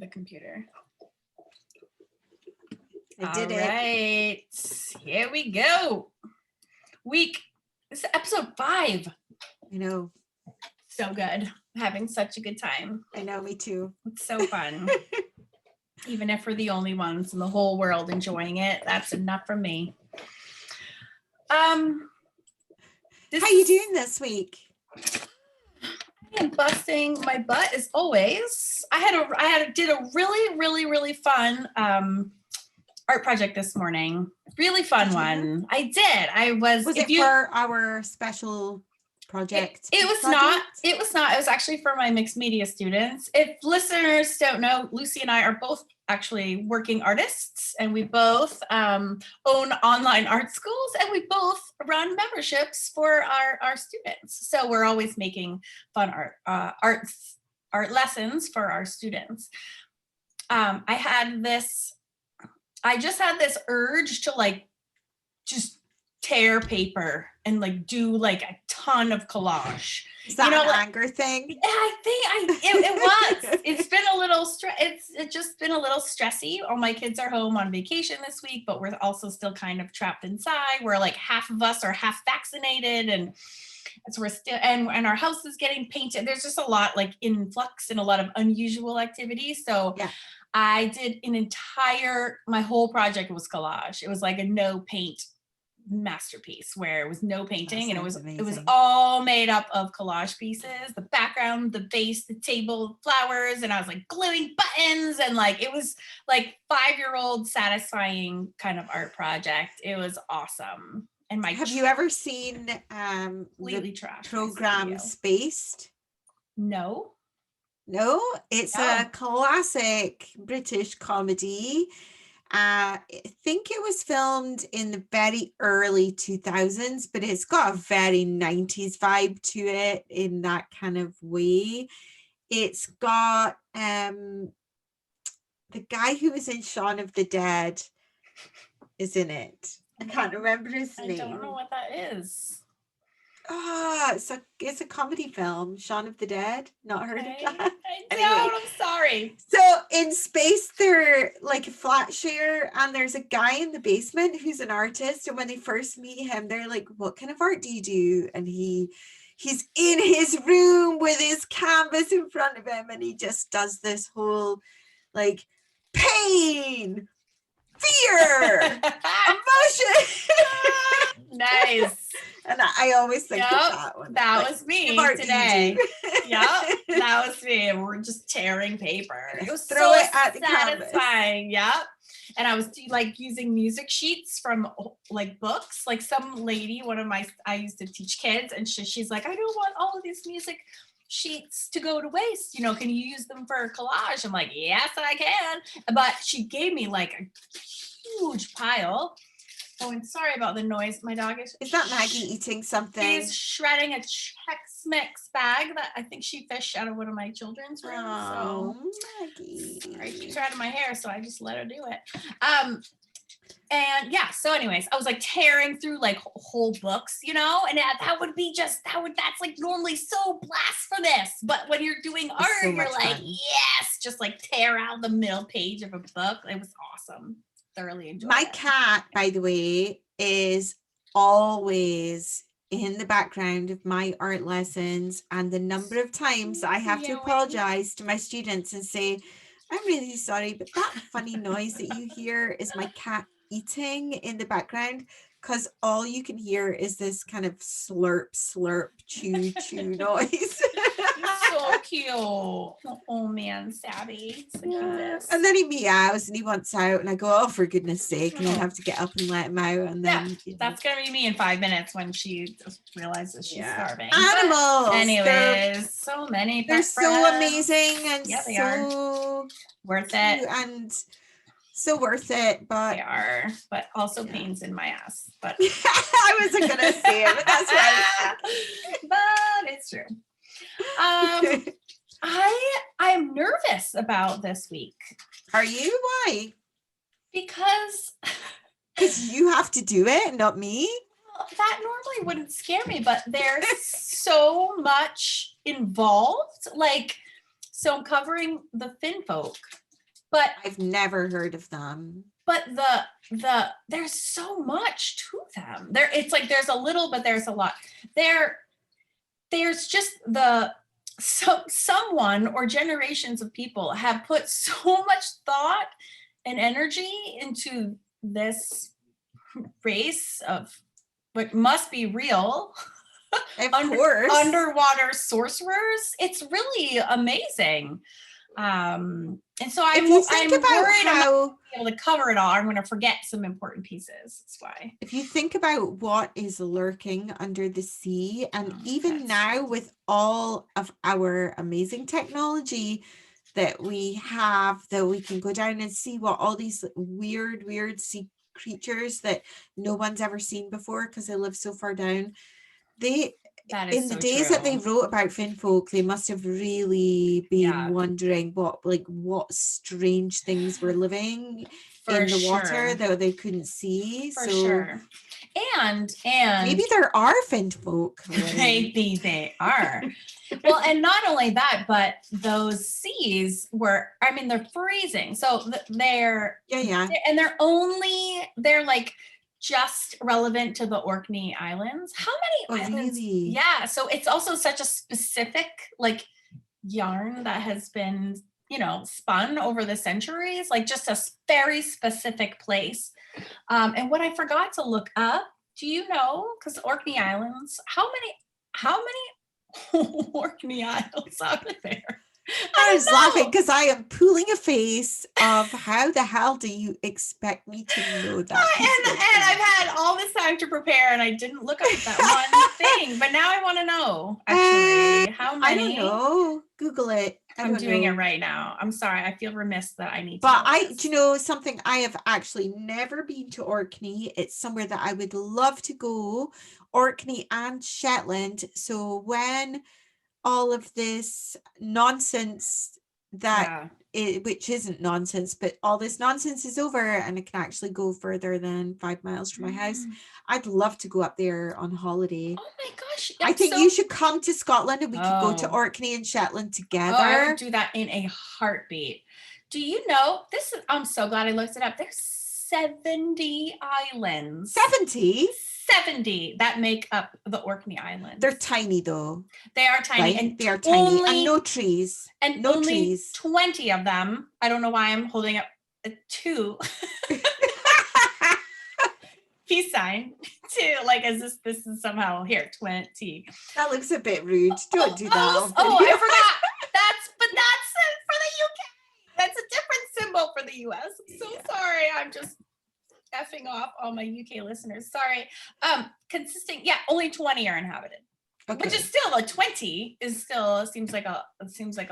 the computer. I did it. All right, here we go. This is episode 5. I know. So good. Having such a good time. I know, me too. It's so fun. Even if we're the only ones in the whole world enjoying it, that's enough for me. How you doing this week? I am busting my butt as always. I did a really fun art project this morning. Really fun one. I did. Was it for our special project? It was not. It was actually for my mixed media students. If listeners don't know, Lucy and I are both actually working artists, and we both own online art schools, and we both run memberships for our students. So we're always making fun art lessons for our students. I just had this urge to like just tear paper and like do like a ton of collage. Is that an anger thing? Yeah, I think it was. It's been a little it's just been a little stressy. All my kids are home on vacation this week, but we're also still kind of trapped inside. We're like half of us are half vaccinated, and so we're still and our house is getting painted. There's just a lot like in flux and a lot of unusual activity. So yeah. I did my whole project was collage. It was like a no paint masterpiece where it was no painting, and it was all made up of collage pieces, the background, the base, the table, flowers, and I was like gluing buttons, and like it was like 5-year-old satisfying kind of art project. It was awesome. And have you ever seen completely trash program Spaced? No, it's a classic British comedy. I think it was filmed in the very early 2000s, but it's got a very 90s vibe to it in that kind of way. It's got the guy who was in Shaun of the Dead is in it. I can't remember his name. I don't know what that is. It's a comedy film, Shaun of the Dead. Not heard of that. Anyway. I'm sorry. So in Space, they're like a flat share, and there's a guy in the basement who's an artist. And when they first meet him, they're like, "What kind of art do you do?" And he's in his room with his canvas in front of him, and he just does this whole like pain, fear, emotion. Nice. And I always think of that one. That was me today. Yep, that was me. And we're just tearing paper. It was Throw it at the satisfying. Yep. And I was like using music sheets from like books. Like some lady, I used to teach kids, and she's like, I don't want all of these music sheets to go to waste. Can you use them for collage? I'm like, yes, I can. But she gave me like a huge pile. Oh, and sorry about the noise. My dog is that Maggie eating something? She's shredding a Chex Mix bag that I think she fished out of one of my children's rooms. Oh, so, Maggie. Sorry, she's out of my hair, so I just let her do it. And yeah, so anyways, I was like tearing through like whole books, and that's like normally so blasphemous. But when you're doing art, so you're like, yes, just like tear out the middle page of a book. It was awesome. Thoroughly enjoyed my cat, by the way, is always in the background of my art lessons, and the number of times I have to apologize to my students and say, I'm really sorry, but that funny noise that you hear is my cat eating in the background, because all you can hear is this kind of slurp, chew noise. So cute. Oh man, Savvy. And then he meows and he wants out, and I go, oh, for goodness sake, and I have to get up and let him out. And then that's gonna be me in 5 minutes when she just realizes she's starving. Animals. But anyways, so many. They're so amazing and they so worth it. And so worth it, but they are, but also pains in my ass. But I wasn't gonna say it, but that's right. But it's true. I'm nervous about this week. Are you? Why? Because you have to do it, not me. Well, that normally wouldn't scare me, but there's so much involved. Like, so I'm covering the Finfolk But I've never heard of them. But there's so much to them. It's like there's a little, but there's a lot. There's just someone or generations of people have put so much thought and energy into this race of what must be real. Of course. Underwater sorcerers. It's really amazing. And so I'm worried I'm not able to cover it all. I'm going to forget some important pieces. That's why. If you think about what is lurking under the sea, and even now with all of our amazing technology that we have, that we can go down and see what all these weird sea creatures that no one's ever seen before because they live so far down. In the days that they wrote about Finfolk, they must have really been wondering what strange things were living in the water that they couldn't see. And maybe there are Finfolk. Maybe they are. Well, and not only that, but those seas they're freezing. So they're and they're like just relevant to the Orkney Islands. How many islands? Really? Yeah. So it's also such a specific like yarn that has been, spun over the centuries, like just a very specific place. And what I forgot to look up, do you know, because Orkney Islands, how many Orkney Islands are there? I was laughing because I am pulling a face of how the hell do you expect me to know that? And I've had all this time to prepare and I didn't look up that one thing, but now I want to know actually how many. I don't know. Google it. I'm doing it right now. I'm sorry. I feel remiss that I need to. But do you know something? I have actually never been to Orkney. It's somewhere that I would love to go. Orkney and Shetland. So when all of this nonsense which isn't nonsense, but all this nonsense is over and it can actually go further than 5 miles from my house, I'd love to go up there on holiday. Oh my gosh. I think you should come to Scotland and we could go to Orkney and Shetland together. I would do that in a heartbeat. Do you know this? I'm so glad I looked it up. There's 70 islands. 70 that make up the Orkney Islands. They're tiny though. They are tiny. Right? And they are tiny and no trees. And no only trees. 20 of them. I don't know why I'm holding up a 2. Peace sign. 2. Like, this is somehow here, 20. That looks a bit rude. Don't do that. I forgot. That's for the UK. That's a different symbol for the US. I'm so sorry. I'm just effing off all my UK listeners. Sorry. Only 20 are inhabited. Okay. Which is still 20 seems like a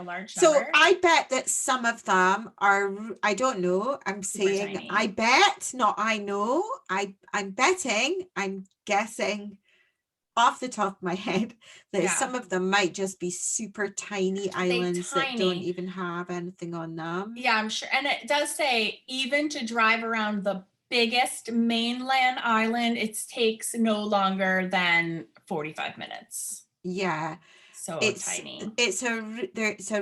large number. So I bet that some of them are, I don't know, I'm saying I bet, not I know. I'm betting, I'm guessing off the top of my head that some of them might just be super tiny islands that don't even have anything on them. Yeah, I'm sure. And it does say even to drive around the biggest mainland island, it takes no longer than 45 minutes. Yeah. So it's tiny. It's a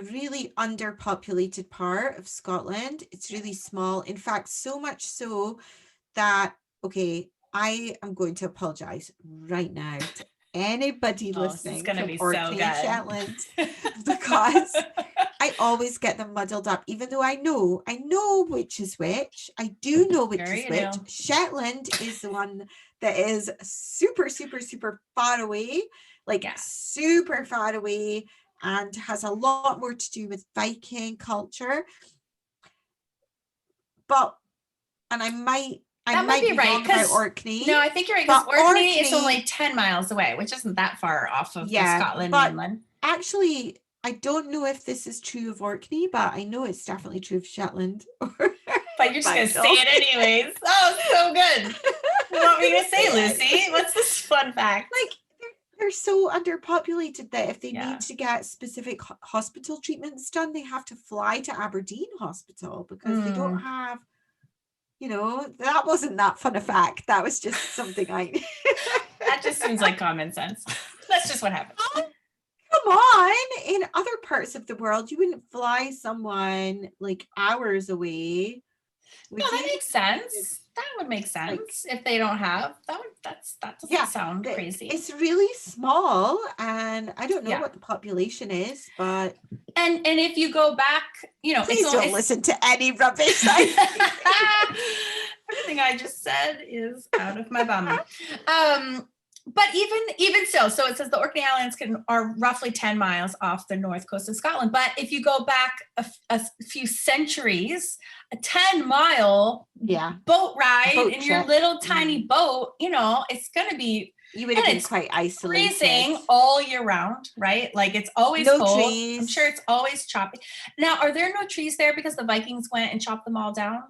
really underpopulated part of Scotland. It's really small. In fact, so much so that, I am going to apologize right now to anybody listening from Orkney and Shetland because I always get them muddled up, even though I know which is which. I do know which is which. Shetland is the one that is super, super, super far away, super far away, and has a lot more to do with Viking culture. I might be right about Orkney. No, I think you're right, because Orkney is only 10 miles away, which isn't that far off of the Scotland mainland. Actually, I don't know if this is true of Orkney, but I know it's definitely true of Shetland. But you're just going to say it anyways. Oh, so good. What were you going to say, Lucy? What's this fun fact? They're so underpopulated that if they need to get specific hospital treatments done, they have to fly to Aberdeen Hospital because they don't have, that wasn't that fun a fact. That was just something That just seems like common sense. That's just what happened. Come on, in other parts of the world, you wouldn't fly someone like hours away. No, that makes sense. That would make sense if they don't have that. That doesn't sound crazy. It's really small, and I don't know what the population is, but and if you go back, please don't listen to any rubbish. Everything I just said is out of my bum. But even so it says the Orkney Islands are roughly 10 miles off the north coast of Scotland. But if you go back a few centuries, a 10-mile boat ride in your little tiny boat, it's going to be, you would have been quite isolated. Freezing all year round, right? Like it's always cold. Trees. I'm sure it's always choppy. Now, are there no trees there because the Vikings went and chopped them all down?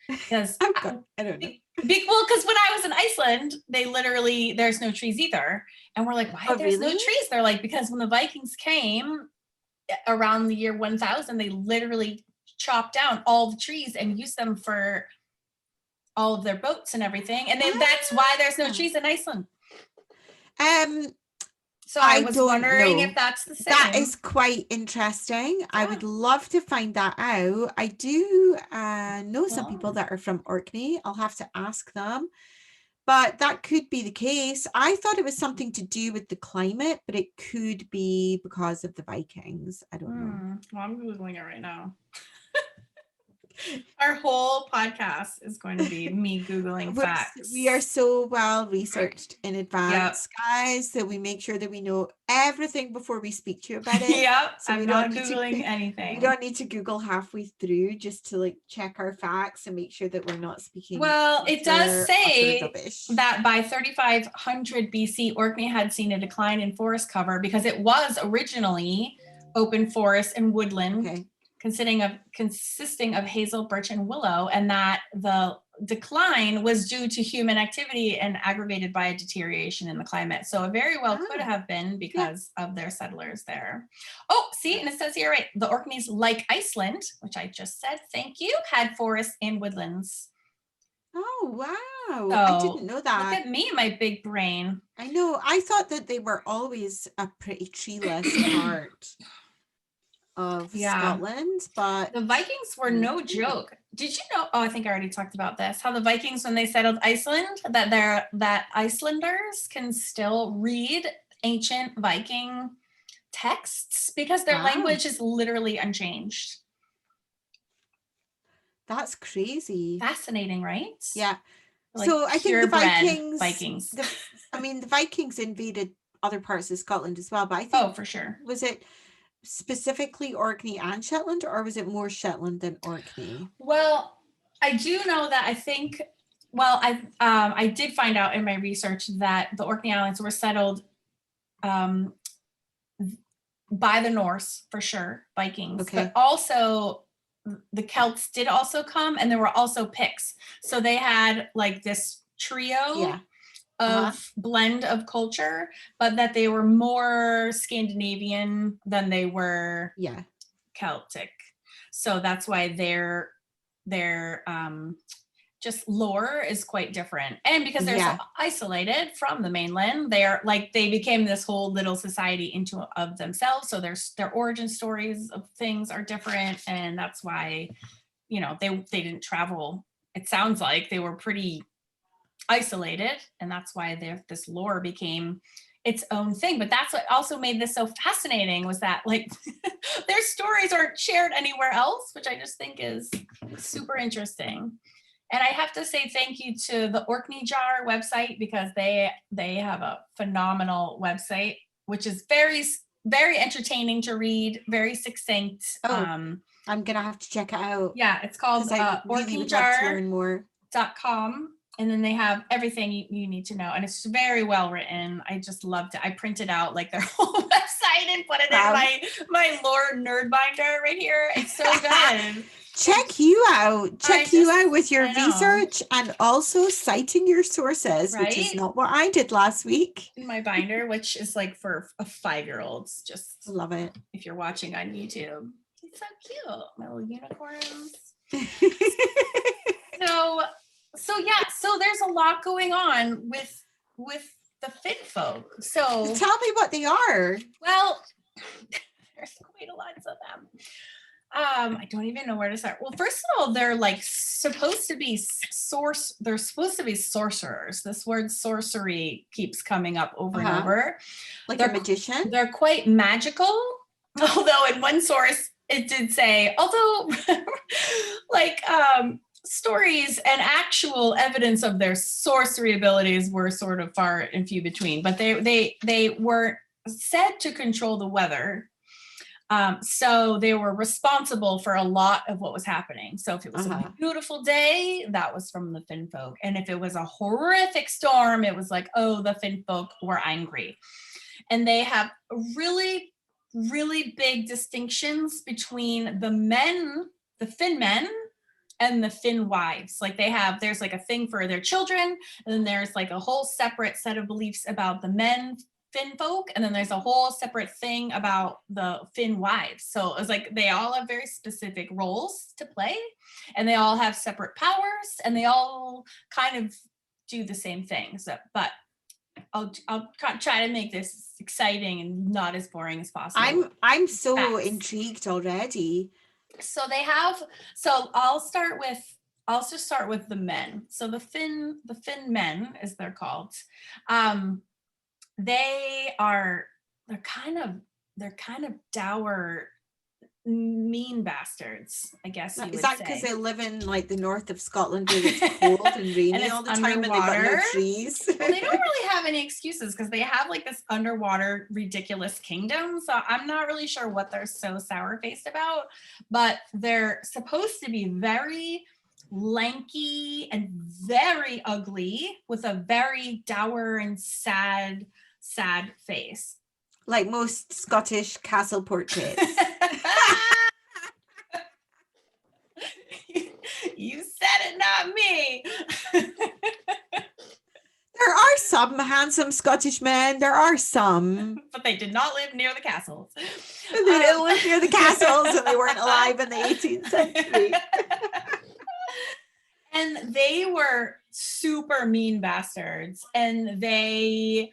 Because I don't know. Because when I was in Iceland, they literally, there's no trees either. And we're like, why there's no trees? They're like, because when the Vikings came around the year 1000, they literally chopped down all the trees and used them for all of their boats and everything. And then that's why there's no trees in Iceland. So I was wondering if that's the same. That is quite interesting. Yeah. I would love to find that out. I do know some people that are from Orkney. I'll have to ask them. But that could be the case. I thought it was something to do with the climate, but it could be because of the Vikings. I don't know. Well, I'm Googling it right now. Our whole podcast is going to be me Googling facts. We are so well researched in advance, guys, that we make sure that we know everything before we speak to you about it. So I'm not Googling anything. We don't need to Google halfway through just to check our facts and make sure that we're not speaking. Well, it does say that by 3500 BC, Orkney had seen a decline in forest cover because it was originally open forest and woodland. Okay. Consisting of hazel, birch, and willow, and that the decline was due to human activity and aggravated by a deterioration in the climate. So it very well could have been because of their settlers there. Oh, see, and it says here, right, the Orkneys, like Iceland, which I just said, thank you, had forests and woodlands. Oh, wow. So, I didn't know that. Look at me, my big brain. I know. I thought that they were always a pretty treeless part of Scotland, but the Vikings were no joke. Did you know? Oh, I think I already talked about this. How the Vikings, when they settled Iceland, that Icelanders can still read ancient Viking texts because their language is literally unchanged. That's crazy. Fascinating, right? Yeah. So I think the Vikings. The Vikings invaded other parts of Scotland as well, but I think for sure. Was it specifically Orkney and Shetland, or was it more Shetland than Orkney? Well, I do know that I did find out in my research that the Orkney Islands were settled by the Norse, for sure, Vikings, but also the Celts did also come, and there were also Picts. So they had this trio of blend of culture, but that they were more Scandinavian than they were Celtic. So that's why their just lore is quite different. And because they're so isolated from the mainland, they became this whole little society of themselves. So their origin stories of things are different. And that's why, they didn't travel. It sounds like they were pretty isolated, and that's why this lore became its own thing. But that's what also made this so fascinating, was that their stories aren't shared anywhere else, which I just think is super interesting. And I have to say thank you to the Orkney Jar website, because they have a phenomenal website, which is very, very entertaining to read, very succinct. I'm gonna have to check it out. Yeah, it's called orkneyjar.com. And then they have everything you need to know. And it's very well written. I just loved it. I printed out their whole website and put it in my lore nerd binder right here. It's so good. Check you out with your research and also citing your sources, which is not what I did last week. In my binder, which is for a 5-year-olds. Just love it. If you're watching on YouTube. It's so cute. My little unicorns. So there's a lot going on with the Finfolk. So tell me what they are. Well, There's quite a lot of them. I don't even know where to start. Well, first of all, they're like supposed to be they're supposed to be sorcerers. This word sorcery keeps coming up over and over. Like they're a magician? They're quite magical. Although in one source it did say, although like stories and actual evidence of their sorcery abilities were sort of far and few between, but they were said to control the weather. So they were responsible for a lot of what was happening. So if it was a beautiful day, that was from the Finfolk. And if it was a horrific storm, it was like, oh, the Finfolk were angry. And they have really, really big distinctions between the men, the Finmen, and the Finwives. Like there's like a thing for their children, and then there's like a whole separate set of beliefs about the men Finfolk, and then there's a whole separate thing about the Finwives. So it's like they all have very specific roles to play, and they all have separate powers, and they all kind of do the same things. But I'll try to make this exciting and not as boring as possible. I'm so intrigued already. So they have. So I'll start with the men. So the Finmen, as they're called. They're kind of dour, mean bastards, I guess you would say. Is that because they live in like the north of Scotland where it's cold and rainy and all the time and they've got no trees? Well, they don't really have any excuses because they have like this underwater ridiculous kingdom. So I'm not really sure what they're so sour-faced about, but they're supposed to be very lanky and very ugly with a very dour and sad face. Like most Scottish castle portraits. You said it, not me. There are some handsome Scottish men. There are some. But they did not live near the castles. They didn't live near the castles and they weren't alive in the 18th century. And they were super mean bastards. And they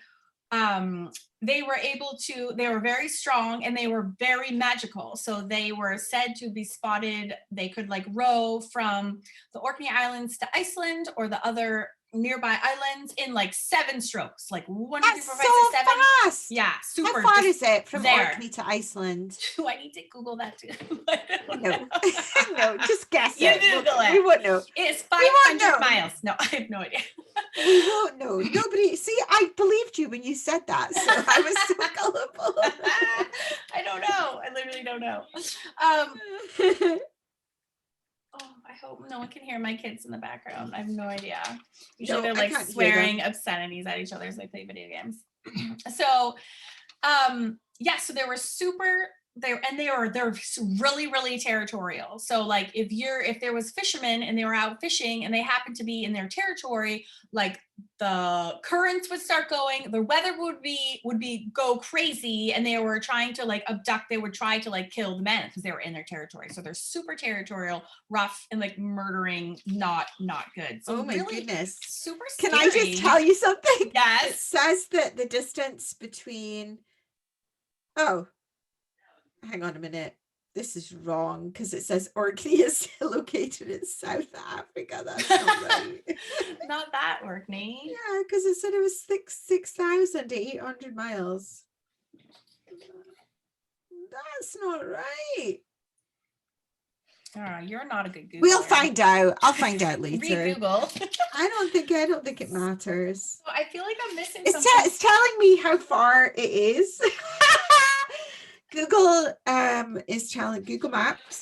were very strong and they were very magical. So they were said to be spotted. They could like row from the Orkney Islands to Iceland or the other nearby islands in like 7 strokes. Like 1, 2, 3, 4, 5, 6, 7. Fast. Yeah, super. How far is it from Orkney to Iceland? Do I need to Google that too? No. No, just guess you it. Google it. We won't know. It's 500 miles. No, I have no idea. We won't know. Nobody. See, I believed you when you said that, so I was so gullible. I don't know. I literally don't know. Oh, I hope no one can hear my kids in the background. I have no idea. Usually they're like swearing obscenities at each other as they play video games. So, so they were they're really, really territorial. So like if there was fishermen and they were out fishing and they happened to be in their territory, like the currents would start going, the weather would go crazy, and they were trying to like abduct, they would try to like kill the men because they were in their territory. So they're super territorial, rough, and like murdering, not good. So oh my really goodness. Super scary. Can I just tell you something? Yes. It says that the distance between hang on a minute. This is wrong because it says Orkney is located in South Africa. That's not right. Not that Orkney. Yeah, because it said it was 6,800 miles. That's not right. You're not a good Googler. We'll find out. I'll find out later. Re-Google. I don't think it matters. I feel like I'm missing something. It's telling me how far it is. Google Maps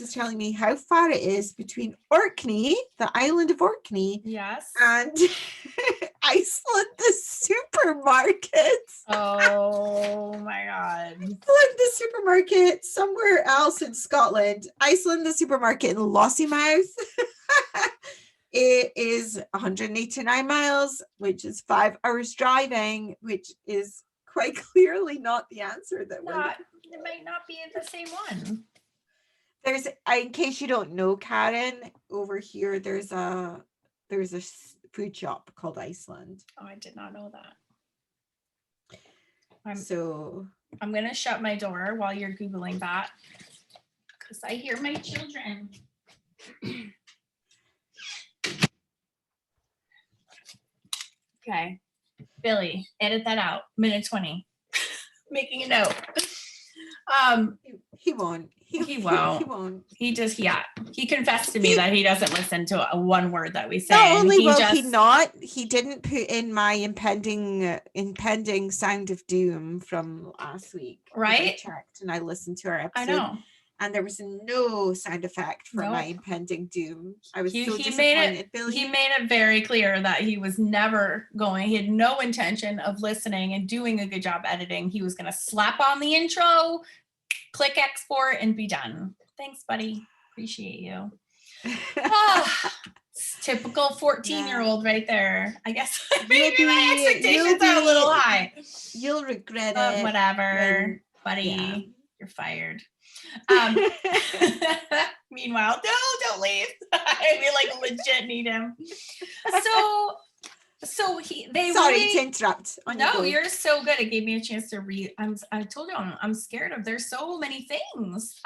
is telling me how far it is between Orkney, the island of Orkney, yes, and Iceland, the supermarket. Oh my god! Iceland, the supermarket somewhere else in Scotland. Iceland, the supermarket in Lossiemouth. It is 189 miles, which is 5 hours driving, which is quite clearly not the answer that we're. It might not be the same one. There's, in case you don't know, Karen, over here there's a food shop called Iceland. Oh, I did not know that. I'm going to shut my door while you're Googling that because I hear my children. Okay. Billy, edit that out. Minute 20. Making a note. He won't. He won't. He won't. He just, yeah. He confessed to me that he doesn't listen to a one word that we say. Not only will he not, he didn't put in my impending sound of doom from last week. Right? I checked and I listened to our episode. I know. And there was no sound effect for my impending doom. I was so disappointed, Billy. He made it very clear that he was never going, he had no intention of listening and doing a good job editing. He was going to slap on the intro, click export, and be done. Thanks, buddy. Appreciate you. Typical 14-year-old right there. I guess maybe my expectations are a little high. You'll regret it. Whatever, buddy. You're fired. Meanwhile, don't leave. I legit need him. So they sorry really, to interrupt. No, you're so good. It gave me a chance to read. I told you I'm scared of. There's so many things.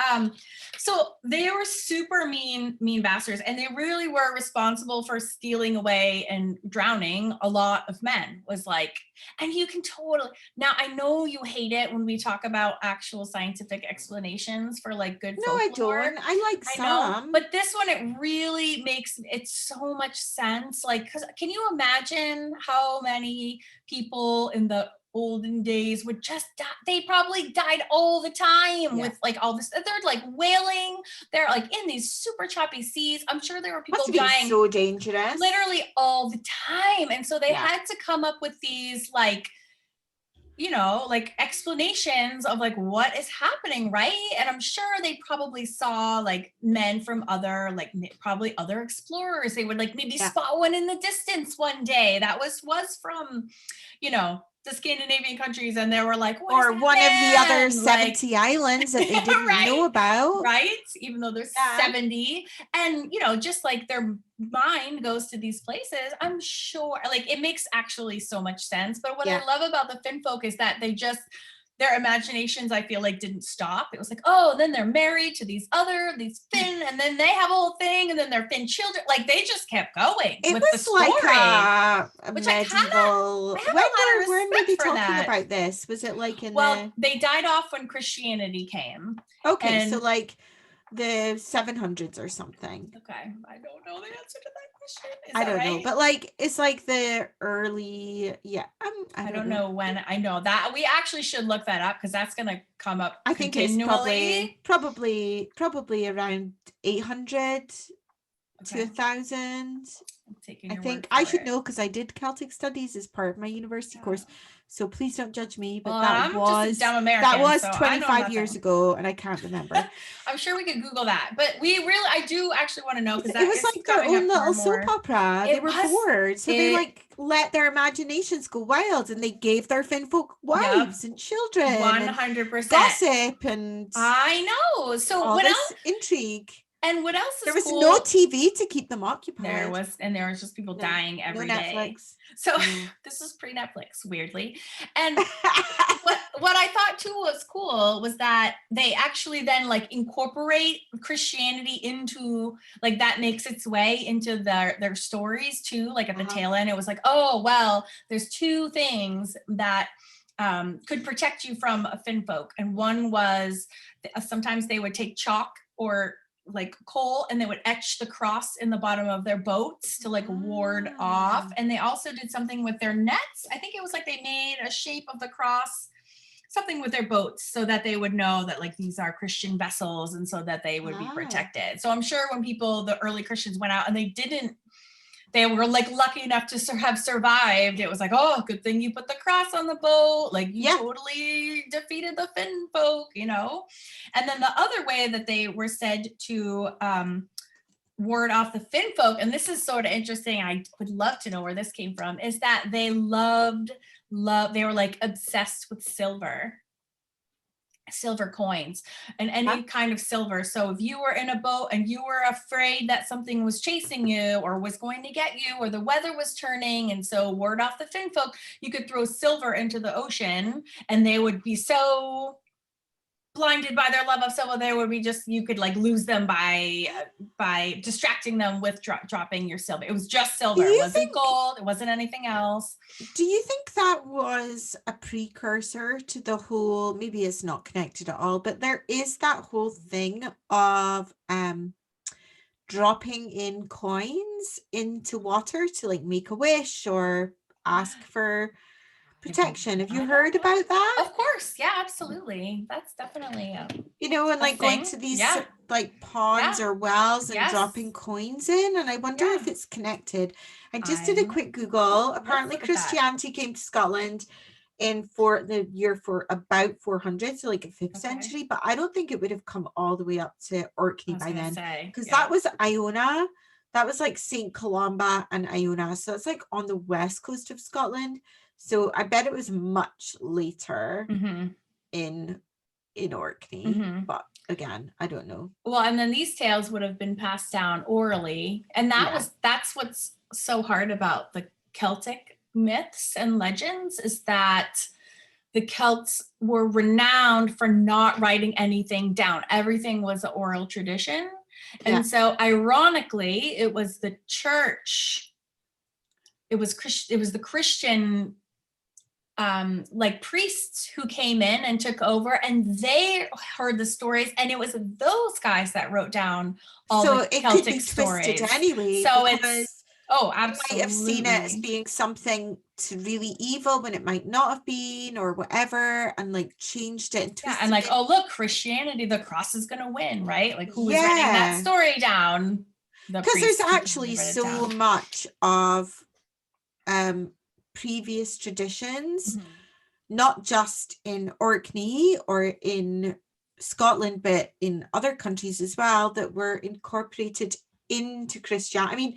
So they were super mean bastards, and they really were responsible for stealing away and drowning a lot of men. Was like, and you can totally. Now I know you hate it when we talk about actual scientific explanations for like good. No, folklore. I don't. I like some, but this one it really makes it so much sense. Like, because can you imagine how many people in the olden days would just die? They probably died all the time with like all this. They're like whaling. They're like in these super choppy seas. I'm sure there were people dying so dangerous, literally all the time. And so they had to come up with these like, you know, like explanations of like what is happening, right? And I'm sure they probably saw like men from other, like probably other explorers. They would like maybe spot one in the distance one day that was from, you know, the Scandinavian countries, and they were like, or one of the other 70 islands that they didn't know about, right? Even though there's 70, and you know, just like their mind goes to these places, I'm sure like it makes actually so much sense. But what I love about the Finfolk is that they just, their imaginations, I feel like, didn't stop. It was like, oh, then they're married to these Finn, and then they have a whole thing, and then their Finn children. Like they just kept going. It with was the story, like a which medieval. I have a lot of when were they talking that. about this? Was it like in they died off when Christianity came. Okay, so like the 700s or something. Okay, I don't know the answer to that question. I don't know, but like it's like the early, I don't know when. I know that we actually should look that up because that's gonna come up. I think it's probably around 800 to 1,000. I think I should know because I did Celtic studies as part of my university course. So please don't judge me, but that was 25 years ago, and I can't remember. I'm sure we could Google that, but I do actually want to know because it was like their own little soap opera. They were bored, so they like let their imaginations go wild, and they gave their Finfolk wives and children 100% gossip, and I know. So all this intrigue. And what else is there was cool? No TV to keep them occupied. There was just people dying every day. Netflix. So this is pre-Netflix, weirdly. And what I thought too was cool was that they actually then like incorporate Christianity into, like, that makes its way into their stories too. Like at the tail end, it was like, oh, well, there's two things that could protect you from a Finfolk. And one was sometimes they would take chalk or like coal, and they would etch the cross in the bottom of their boats to like ward off. And they also did something with their nets. I think it was like they made a shape of the cross, something with their boats, so that they would know that like these are Christian vessels, and so that they would be protected. So I'm sure when the early Christians went out and they were like lucky enough to have survived, it was like, oh, good thing you put the cross on the boat. Like you totally defeated the Finfolk, you know? And then the other way that they were said to ward off the Finfolk, and this is sort of interesting, I would love to know where this came from, is that they they were like obsessed with silver. silver coins and any kind of silver. So if you were in a boat and you were afraid that something was chasing you or was going to get you, or the weather was turning, and so word off the Finfolk, you could throw silver into the ocean and they would be so blinded by their love of silver, there would be just, you could like lose them by distracting them with dropping your silver. It was just silver. It wasn't gold. It wasn't anything else. Do you think that was a precursor to the whole, maybe it's not connected at all, but there is that whole thing of dropping in coins into water to like make a wish or ask for protection. Have you heard about that? Of course. Yeah, absolutely. That's definitely and like going to these like ponds or wells and dropping coins in, and I wonder if it's connected. I just did a quick Google. Apparently Christianity came to Scotland for the year for about 400, so like 5th century, but I don't think it would have come all the way up to Orkney by then, because that was Iona. That was like St. Columba and Iona, so it's like on the west coast of Scotland. So I bet it was much later in Orkney, but again, I don't know. Well, and then these tales would have been passed down orally, and that's what's so hard about the Celtic myths and legends, is that the Celts were renowned for not writing anything down. Everything was an oral tradition. And so ironically, it was the church, it was the Christian like priests who came in and took over, and they heard the stories, and it was those guys that wrote down all the Celtic could be stories. Twisted anyway. So it's absolutely. You might have seen it as being something really evil when it might not have been, or whatever, and like changed it and twisted and like, oh look, Christianity, the cross is gonna win, right? Like, who was writing that story down? Because there's actually so much of previous traditions, not just in Orkney or in Scotland, but in other countries as well, that were incorporated into Christianity. I mean,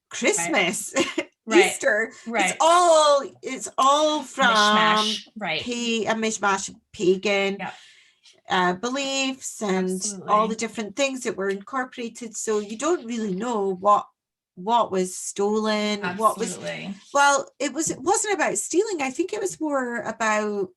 Christmas, Easter, it's all from mishmash, a mishmash of pagan beliefs and all the different things that were incorporated. So you don't really know what was stolen. It wasn't about stealing. I think it was more about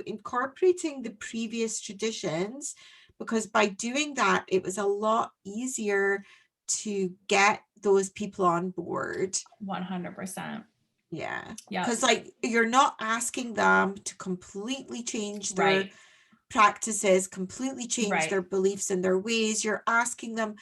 incorporating the previous traditions, because by doing that it was a lot easier to get those people on board. 100%. Because like, you're not asking them to completely change their practices, completely change their beliefs and their ways. You're asking them,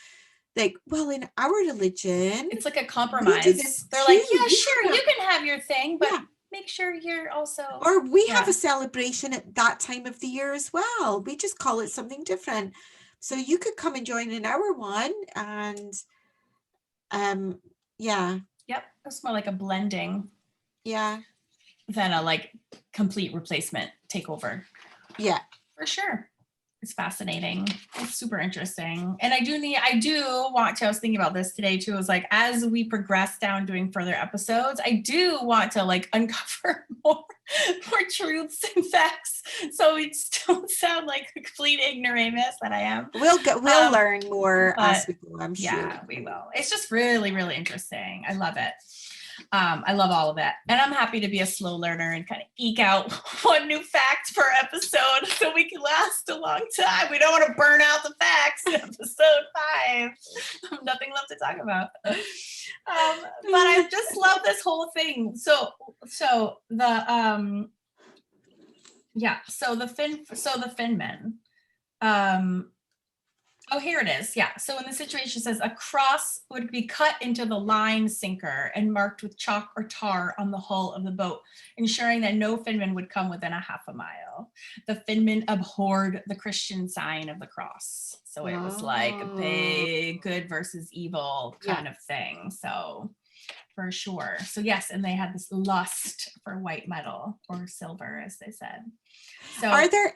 like, well, in our religion, it's like a compromise. They're like, yeah, sure, you can have your thing, but make sure you're also. Or we have a celebration at that time of the year as well. We just call it something different. So you could come and join in our one, and it's more like a blending. Than a like complete replacement takeover. For sure. It's fascinating. It's super interesting. And I was thinking about this today too. It was like, as we progress down doing further episodes, I do want to like uncover more truths and facts, so we don't sound like a complete ignoramus that I am. We'll learn more as we go, I'm sure. Yeah, we will. It's just really, really interesting. I love it. I love all of it, and I'm happy to be a slow learner and kind of eke out one new fact per episode so we can last a long time. We don't want to burn out the facts in episode 5. Nothing left to talk about. But I just love this whole thing. So the Finmen. Oh, here it is. Yeah. So in the situation, it says a cross would be cut into the line sinker and marked with chalk or tar on the hull of the boat, ensuring that no Finman would come within a half a mile. The Finmen abhorred the Christian sign of the cross. So it was like a big good versus evil kind of thing. So for sure. So yes, and they had this lust for white metal or silver, as they said. So are there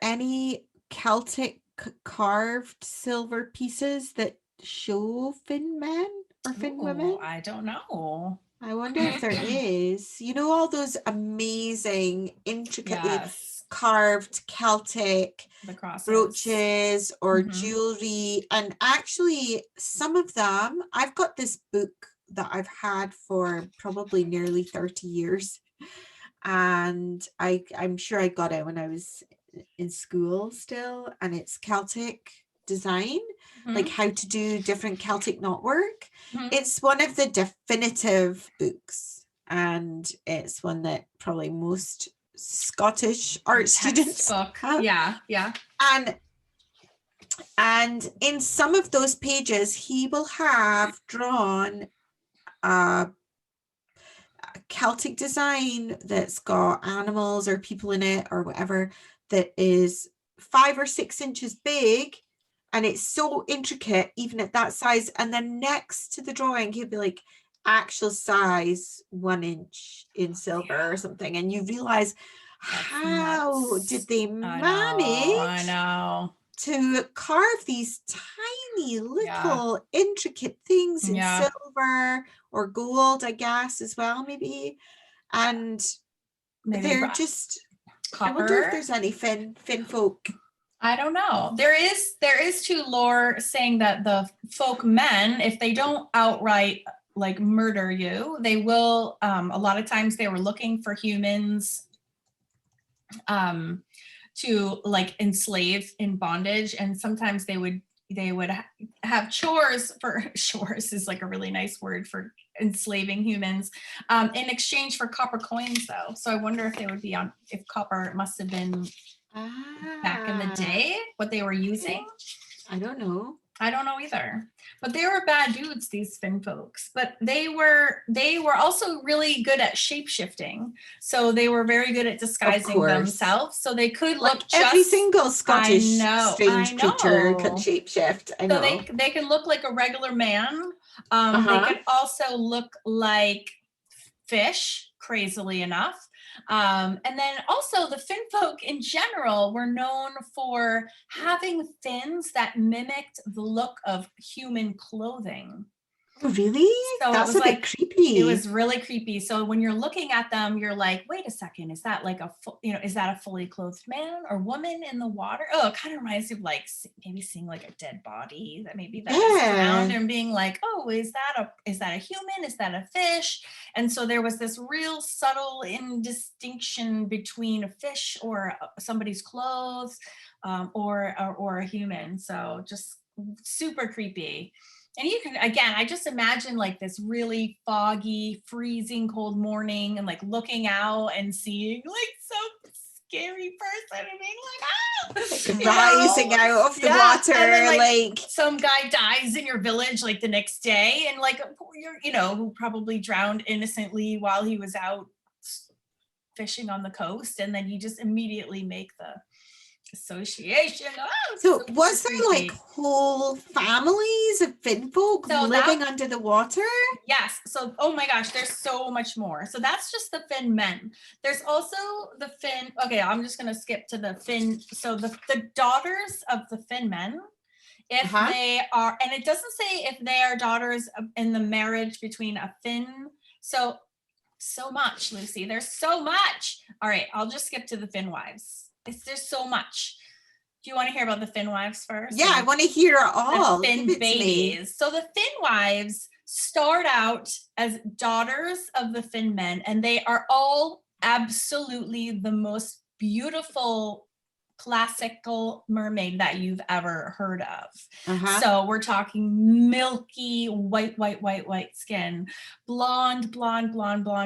any Celtic carved silver pieces that show Fin men or Fin women? I don't know. I wonder if there is. You know, all those amazing, intricately Yes. carved Celtic The crosses. brooches or jewelry. And actually, some of them, I've got this book that I've had for probably nearly 30 years. And I'm sure I got it when I was in school still. And it's Celtic design, like how to do different Celtic knotwork. It's one of the definitive books, and it's one that probably most Scottish art students have. Yeah. And in some of those pages, he will have drawn a Celtic design that's got animals or people in it or whatever that is 5 or 6 inches big. And it's so intricate, even at that size. And then next to the drawing, he'll be like, actual size 1 inch in silver or something. And you realize, how did they manage to carve these tiny little intricate things in silver or gold, I guess, as well, maybe. And maybe they're just copper. I wonder if there's any Finfolk. I don't know. There is too lore saying that the folk men, if they don't outright like murder you, they will, a lot of times they were looking for humans to like enslave in bondage, and sometimes they would have chores is like a really nice word for enslaving humans, in exchange for copper coins though. So I wonder if they would be if copper must have been back in the day what they were using. I don't know either, but they were bad dudes, these Finfolks. But they were also really good at shape-shifting, so they were very good at disguising themselves, so they could look like every single Scottish strange creature could shape-shift. I know. So they can look like a regular man. They could also look like fish, crazily enough. And then also the Finfolk in general were known for having fins that mimicked the look of human clothing. Oh, really? So that's a bit creepy. It was really creepy. So when you're looking at them, you're like, wait a second, is that like is that a fully clothed man or woman in the water? Oh, it kind of reminds me of like maybe seeing like a dead body that maybe that is drowned and being like, oh, is that a human? Is that a fish? And so there was this real subtle indistinction between a fish or somebody's clothes, or a human. So just super creepy. And you can, again, I just imagine like this really foggy, freezing cold morning and like looking out and seeing like some scary person and being like, rising out of the water. And then, like some guy dies in your village like the next day, and like, who probably drowned innocently while he was out fishing on the coast. And then you just immediately make the association. So was there like whole families of Finfolk living under the water? Yes. So, oh my gosh, there's so much more. So that's just the Fin men. There's also the Fin. Okay, I'm just going to skip to the Fin. So the daughters of the Fin men, if they are, and it doesn't say if they are daughters in the marriage between a Fin. So much, Lucy. There's so much. All right, I'll just skip to the Finwives. There's so much. Do you want to hear about the Finwives first? Yeah, I want to hear all. The Fin babies. So the Finwives start out as daughters of the Fin men, and they are all absolutely the most beautiful classical mermaid that you've ever heard of. So we're talking milky white skin, blonde,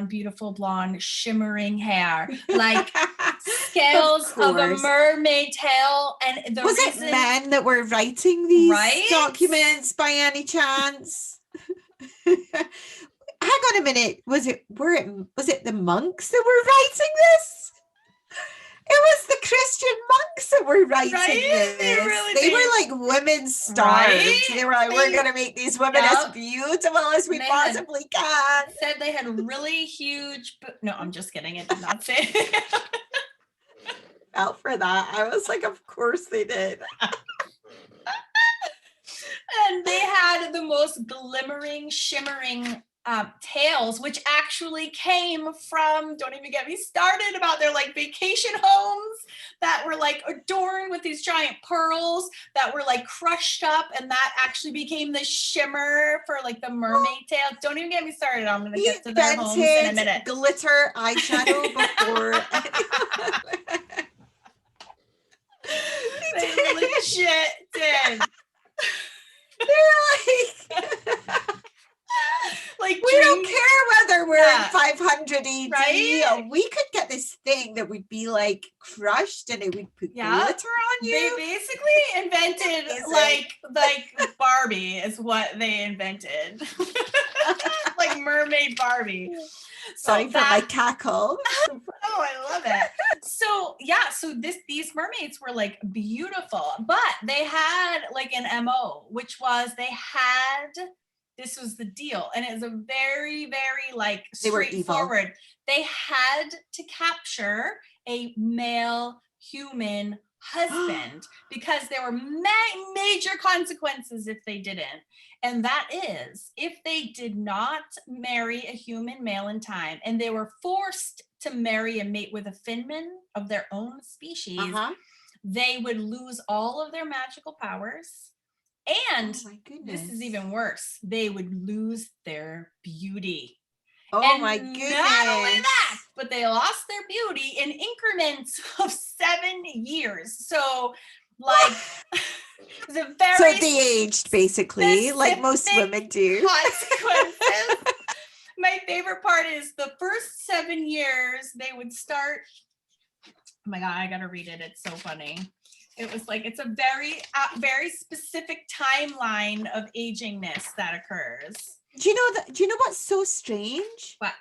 beautiful blonde, shimmering hair, like scales of a mermaid tail. And was it men that were writing these documents by any chance? Hang on a minute. Was it the monks that were writing this? It was the Christian monks that were writing this. They were like women starved. They were like, we're going to make these women as beautiful as we possibly can. Said they had really huge. No, I'm just kidding. It did not say. Felt for that. I was like, of course they did. And they had the most glimmering, shimmering tales, which actually came from, don't even get me started about their like vacation homes that were like adorned with these giant pearls that were like crushed up, and that actually became the shimmer for like the mermaid tails. Don't even get me started. I'm going to get to their homes in a minute. Glitter eyeshadow before. They legit did. They're like we don't care whether we're in 500 AD, right? We could get this thing that would be like crushed and it would put glitter on you. They basically invented like Barbie is what they invented. Like mermaid Barbie. Sorry for my cackle. Oh, I love it. So yeah, so these mermaids were like beautiful, but they had like an MO, which was this was the deal, and it was a very, very like straightforward. They had to capture a male human husband because there were major consequences if they didn't. And that is, if they did not marry a human male in time, and they were forced to marry and mate with a Finman of their own species, they would lose all of their magical powers. And this is even worse, they would lose their beauty. Oh my goodness. Not only that, but they lost their beauty in increments of 7 years. So like the very so they aged basically like most women do. Consequences. My favorite part is the first 7 years they would start. Oh my God, I gotta read it. It's so funny. It was like, it's a very, very specific timeline of agingness that occurs. Do you know what's so strange? What?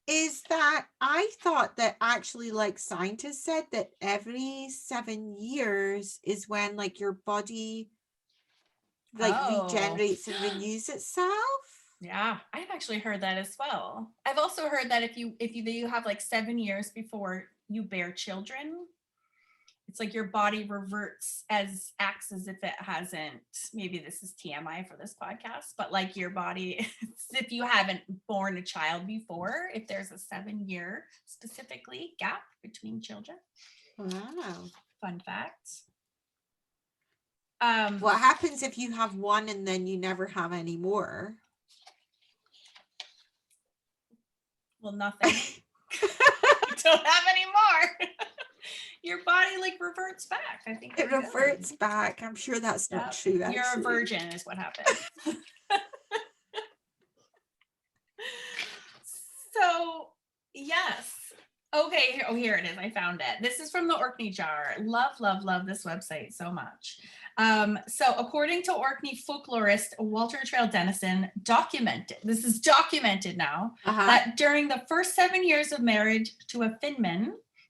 Is that I thought that actually like scientists said that every 7 years is when like your body like regenerates and renews itself. Yeah, I've actually heard that as well. I've also heard that if you have like 7 years before you bear children, it's like your body acts as if it hasn't, maybe this is TMI for this podcast, but like your body, if you haven't born a child before, if there's a 7-year specifically gap between children. Wow. Fun fact. What happens if you have one and then you never have any more? Well, nothing. You don't have any more. Your body like reverts back. I think it reverts back. I'm sure that's not true. Actually. You're a virgin is what happens. So yes. Okay. Oh, here it is. I found it. This is from the Orkney Jar. Love, love, love this website so much. So according to Orkney folklorist Walter Trail Dennison, this is documented now, that during the first 7 years of marriage to a Finman,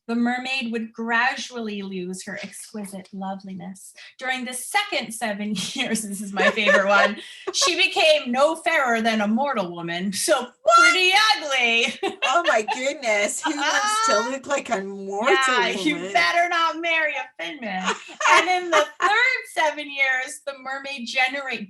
the mermaid would gradually lose her exquisite loveliness. During the second 7 years, this is my favorite one, she became no fairer than a mortal woman, so pretty ugly. Oh my goodness, who wants to look like a mortal woman? You better not marry a Finman. And in the third 7 years, the mermaid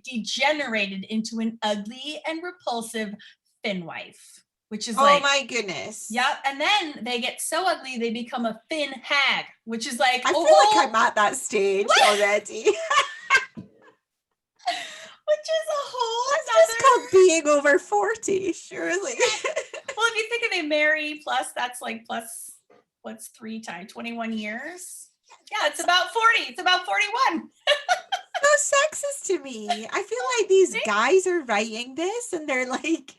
degenerated into an ugly and repulsive Finwife. Which is oh my goodness. Yep. And then they get so ugly, they become a Fin hag, which is like, I feel like I'm at that stage already. Which is a whole That's just called being over 40, surely. Well, if you think of a marry plus, that's like plus, what's 3 times 21 years? Yeah, it's about 40. It's about 41. So sexist to me. I feel like these guys are writing this and they're like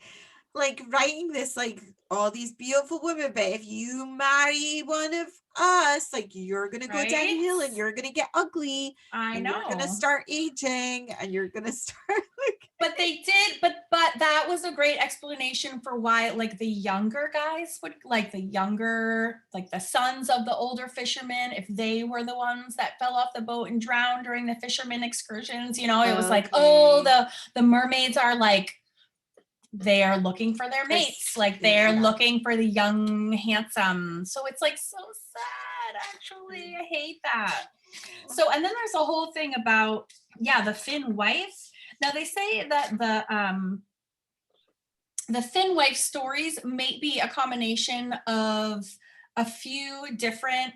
writing this like all these beautiful women, but if you marry one of us, like you're gonna go downhill and you're gonna get ugly. I know. You're gonna start aging and you're gonna start like. But they did, but that was a great explanation for why like the younger guys would like the sons of the older fishermen, if they were the ones that fell off the boat and drowned during the fishermen excursions, it was like, oh, the mermaids are like, they are looking for their mates, like they're looking for the young, handsome. So it's like so sad, actually. I hate that. So, and then there's a whole thing about, the Finwife. Now they say that the Finwife stories may be a combination of a few different.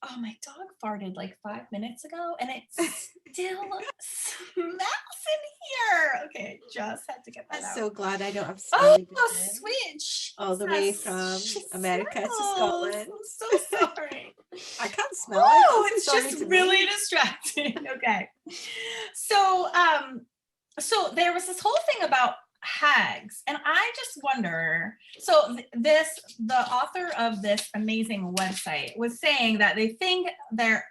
Oh, my dog farted like 5 minutes ago, and it still smells in here. Okay, just had to get that I'm out. so glad I don't have Oh, smelly business sweet. all the way from America to Scotland. I'm so sorry. I can't smell. Oh, it's just really distracting. Okay. So, so there was this whole thing about hags, and I just wonder, so the author of this amazing website was saying that they think there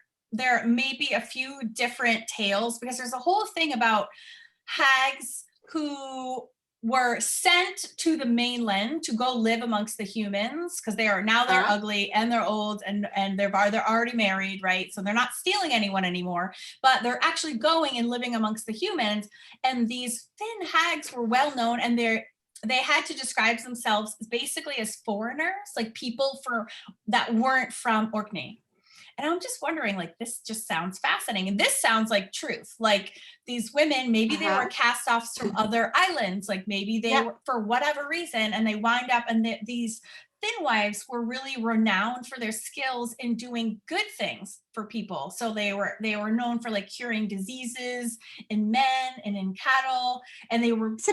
may be a few different tales, because there's a whole thing about hags who were sent to the mainland to go live amongst the humans, because they're ugly and they're old and they're already married, right? So they're not stealing anyone anymore, but they're actually going and living amongst the humans. And these Finn hags were well known, and they had to describe themselves basically as foreigners, like people that weren't from Orkney. And I'm just wondering, like, this just sounds fascinating. And this sounds like truth. Like, these women, maybe they were cast-offs from other islands. Like, maybe they were, for whatever reason, and they wind up, and these Finwives were really renowned for their skills in doing good things for people. So they were known for like curing diseases in men and in cattle. And it's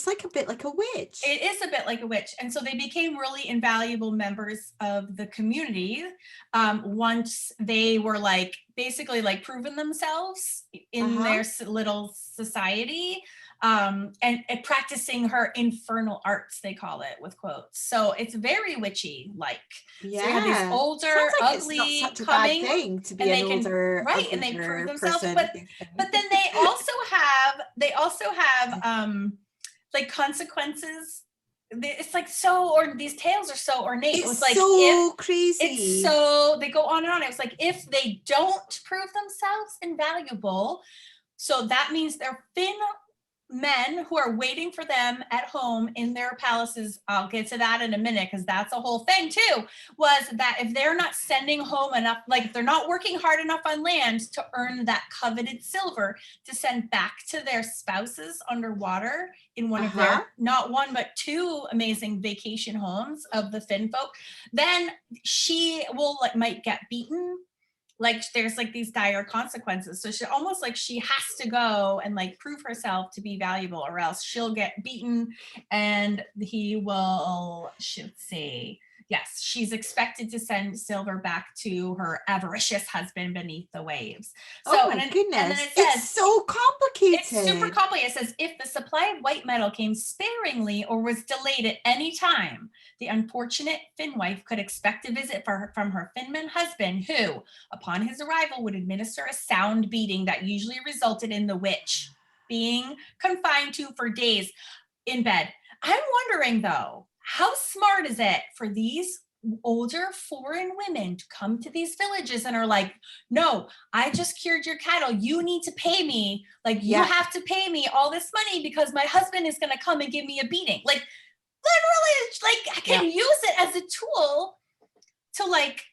like a bit like a witch. It is a bit like a witch. And so they became really invaluable members of the community once they were like basically like proven themselves in their little society. And practicing her infernal arts, they call it, with quotes. So it's very witchy, like. Yeah. So you have these older, ugly, it's not such a coming, bad thing to be an older, right, and they prove themselves. person. But then they also have like consequences. It's like or these tales are so ornate. It was like so crazy. It's so they go on and on. It was like if they don't prove themselves invaluable, so that means they're Finn men who are waiting for them at home in their palaces. I'll get to that in a minute, because that's a whole thing too, was that if they're not sending home enough, like if they're not working hard enough on land to earn that coveted silver to send back to their spouses underwater in one of their, not one, but two amazing vacation homes of the Finfolk, then she might get beaten. Like there's like these dire consequences. So she has to go and like prove herself to be valuable, or else she'll get beaten and yes, she's expected to send silver back to her avaricious husband beneath the waves. So, goodness. And then it says, it's so complicated. It's super complicated. It says, if the supply of white metal came sparingly or was delayed at any time, the unfortunate Finwife could expect a visit from her Finman husband, who, upon his arrival, would administer a sound beating that usually resulted in the witch being confined for days in bed. I'm wondering, though, how smart is it for these older foreign women to come to these villages and are like, no, I just cured your cattle. You need to pay me. Like, you have to pay me all this money because my husband is going to come and give me a beating. Like, literally, like, I can use it as a tool to, like,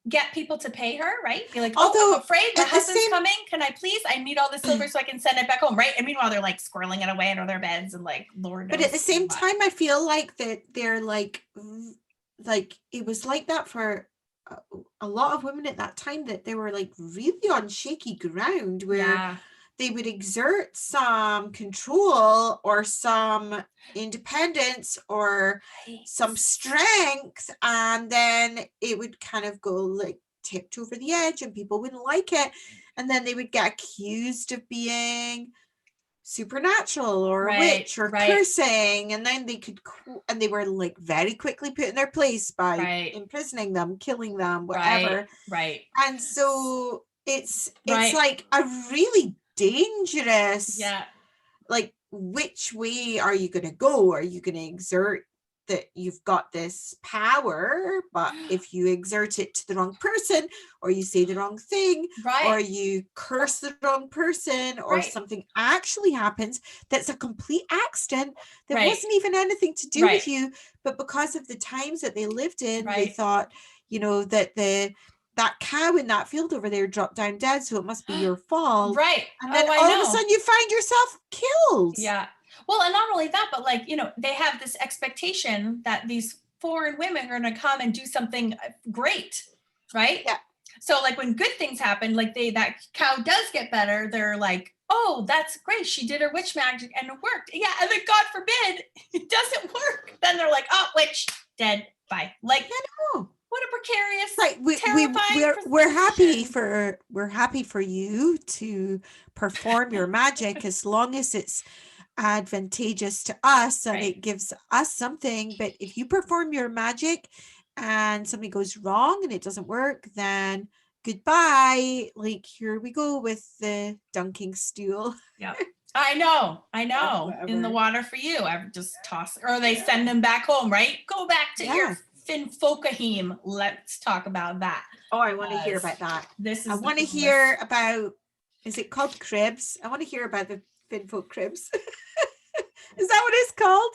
get people to pay her, right? Be like, I'm afraid my husband's coming. Can I please? I need all the silver so I can send it back home, right? And meanwhile, they're like squirreling it away under their beds and like, Lord knows. But at the same time, I feel like that they're like it was like that for a lot of women at that time, that they were like really on shaky ground where they would exert some control or some independence or some strength, and then it would kind of go like tipped over the edge and people wouldn't like it, and then they would get accused of being supernatural or a witch or cursing, and then they were like very quickly put in their place by imprisoning them, killing them, whatever. And so it's like a really dangerous, like, which way are you going to go? Are you going to exert that you've got this power, but if you exert it to the wrong person, or you say the wrong thing, or you curse the wrong person, or something actually happens that's a complete accident that wasn't even anything to do with you, but because of the times that they lived in, they thought, you know, that that cow in that field over there dropped down dead, so it must be your fault. Right. And then all of a sudden you find yourself killed. Yeah. Well, and not only that, but like, they have this expectation that these foreign women are going to come and do something great, right? Yeah. So like when good things happen, like that cow does get better, they're like, oh, that's great. She did her witch magic and it worked. Yeah. And then God forbid it doesn't work. Then they're like, oh, witch, dead, bye. Like, what a precarious, like we're happy for you to perform your magic as long as it's advantageous to us and it gives us something. But if you perform your magic and something goes wrong and it doesn't work, then goodbye. Like, here we go with the dunking stool. Yeah. I know. In the water for you. I just toss, or they send them back home, right? Go back to your Finfolkaheem. Let's talk about that. Oh, I want to hear about that. I want to hear about, is it called cribs? I want to hear about the Finfolk cribs. Is that what it's called?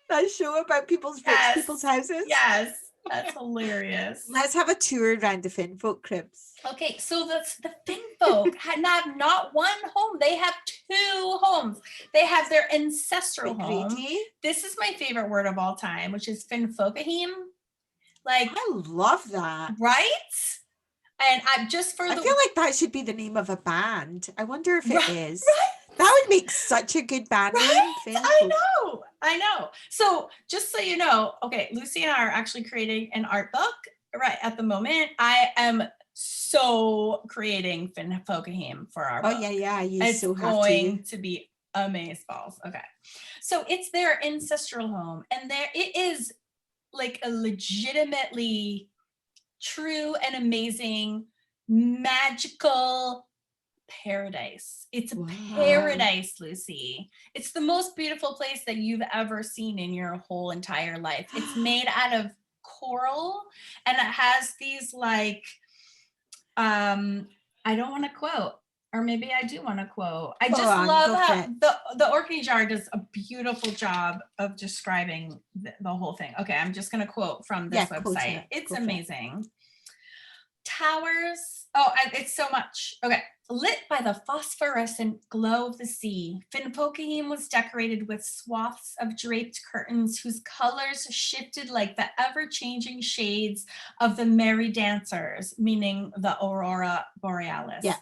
That show about people's houses? Yes. That's hilarious. Let's have a tour around the Finfolk cribs. Okay, so the Finfolk have not one home. They have two homes. They have their ancestral home. This is my favorite word of all time, which is Finfolkaheem. Like, I love that. Right? And I feel like that should be the name of a band. I wonder if it is. Right? That would make such a good band name. I know. So just so you know, okay, Lucy and I are actually creating an art book right at the moment. I am so creating Finfolkaheem for our book. Oh yeah. It's going to be amazeballs. Okay. So it's their ancestral home, and it is like a legitimately true and amazing magical paradise. It's a paradise, Lucy. It's the most beautiful place that you've ever seen in your whole entire life. It's made out of coral, and it has these like I don't want to quote, or maybe I do want to quote. I just love how the Orkney jar does a beautiful job of describing the whole thing. Okay, I'm just going to quote from this website. It's amazing. Towers. It's so much. Okay. Lit by the phosphorescent glow of the sea, Finfolkaheem was decorated with swaths of draped curtains whose colors shifted like the ever-changing shades of the merry dancers, meaning the aurora borealis. Yeah.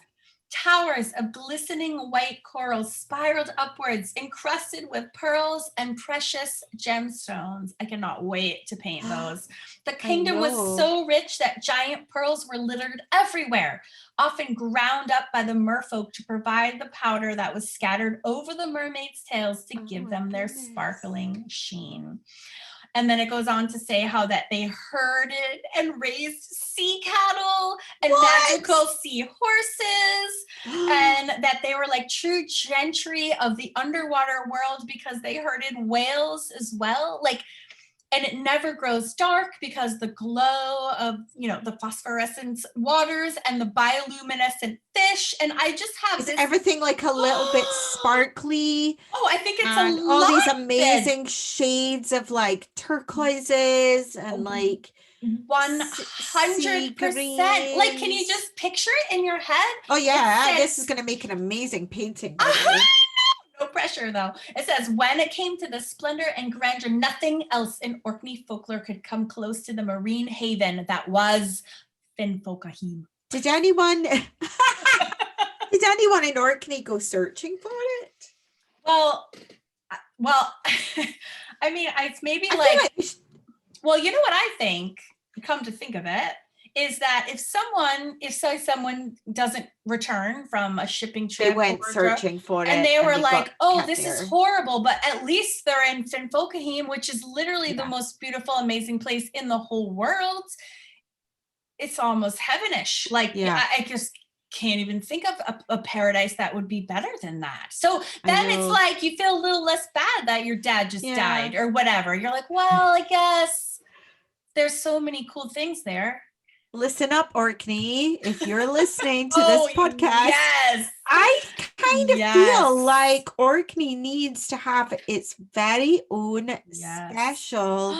Towers of glistening white coral spiraled upwards, encrusted with pearls and precious gemstones. I cannot wait to paint those. The kingdom was so rich that giant pearls were littered everywhere, often ground up by the merfolk to provide the powder that was scattered over the mermaids' tails to give them their sparkling sheen. And then it goes on to say how that they herded and raised sea cattle and magical sea horses, and that they were like true gentry of the underwater world because they herded whales as well. Like, and it never grows dark because the glow of, the phosphorescent waters and the bioluminescent fish. And I just have everything like a little bit sparkly. Oh, I think it's all these amazing shades of like turquoises and like 100%. Like, can you just picture it in your head? Oh yeah, this is going to make an amazing painting. No pressure, though. It says, when it came to the splendor and grandeur, nothing else in Orkney folklore could come close to the marine haven that was Finfolkaheem. Did anyone in Orkney go searching for it? Well, I mean, it's maybe like well, you know what I think, come to think of it, is that if someone doesn't return from a shipping trip, they went searching for it, and they were like, "Oh, this is horrible," but at least they're in Finfolkaheem, which is literally the most beautiful, amazing place in the whole world. It's almost heavenish. Like, I just can't even think of a paradise that would be better than that. So then it's like you feel a little less bad that your dad just died or whatever. You're like, well, I guess there's so many cool things there. Listen up, Orkney. If you're listening to this podcast, I kind of feel like Orkney needs to have its very own special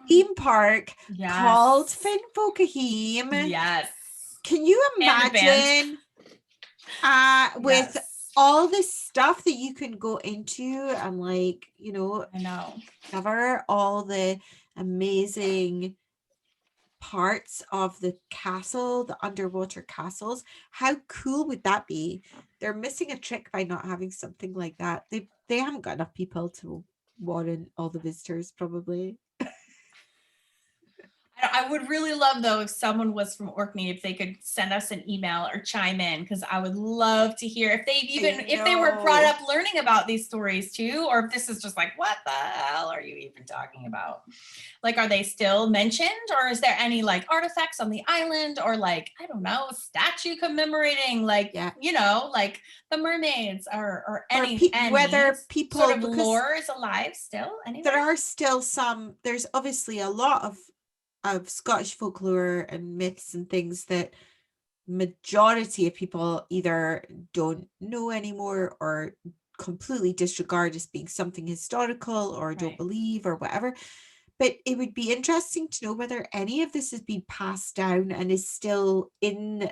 theme park called Finfolkaheem. Yes. Can you imagine with all this stuff that you can go into and like, you know, I know. cover all the amazing parts of the castle, the underwater castles. How cool would that be? They're missing a trick by not having something like that. They haven't got enough people to warrant all the visitors, probably. I would really love, though, if someone was from Orkney, if they could send us an email or chime in, because I would love to hear if they were brought up learning about these stories too, or if this is just like, what the hell are you even talking about? Like, are they still mentioned, or is there any like artifacts on the island, or like, I don't know, statue commemorating like, you know, like the mermaids or any whether people sort of lore is alive still anywhere? There are still some, there's obviously a lot of Scottish folklore and myths and things that majority of people either don't know anymore or completely disregard as being something historical or don't believe or whatever. But it would be interesting to know whether any of this has been passed down and is still in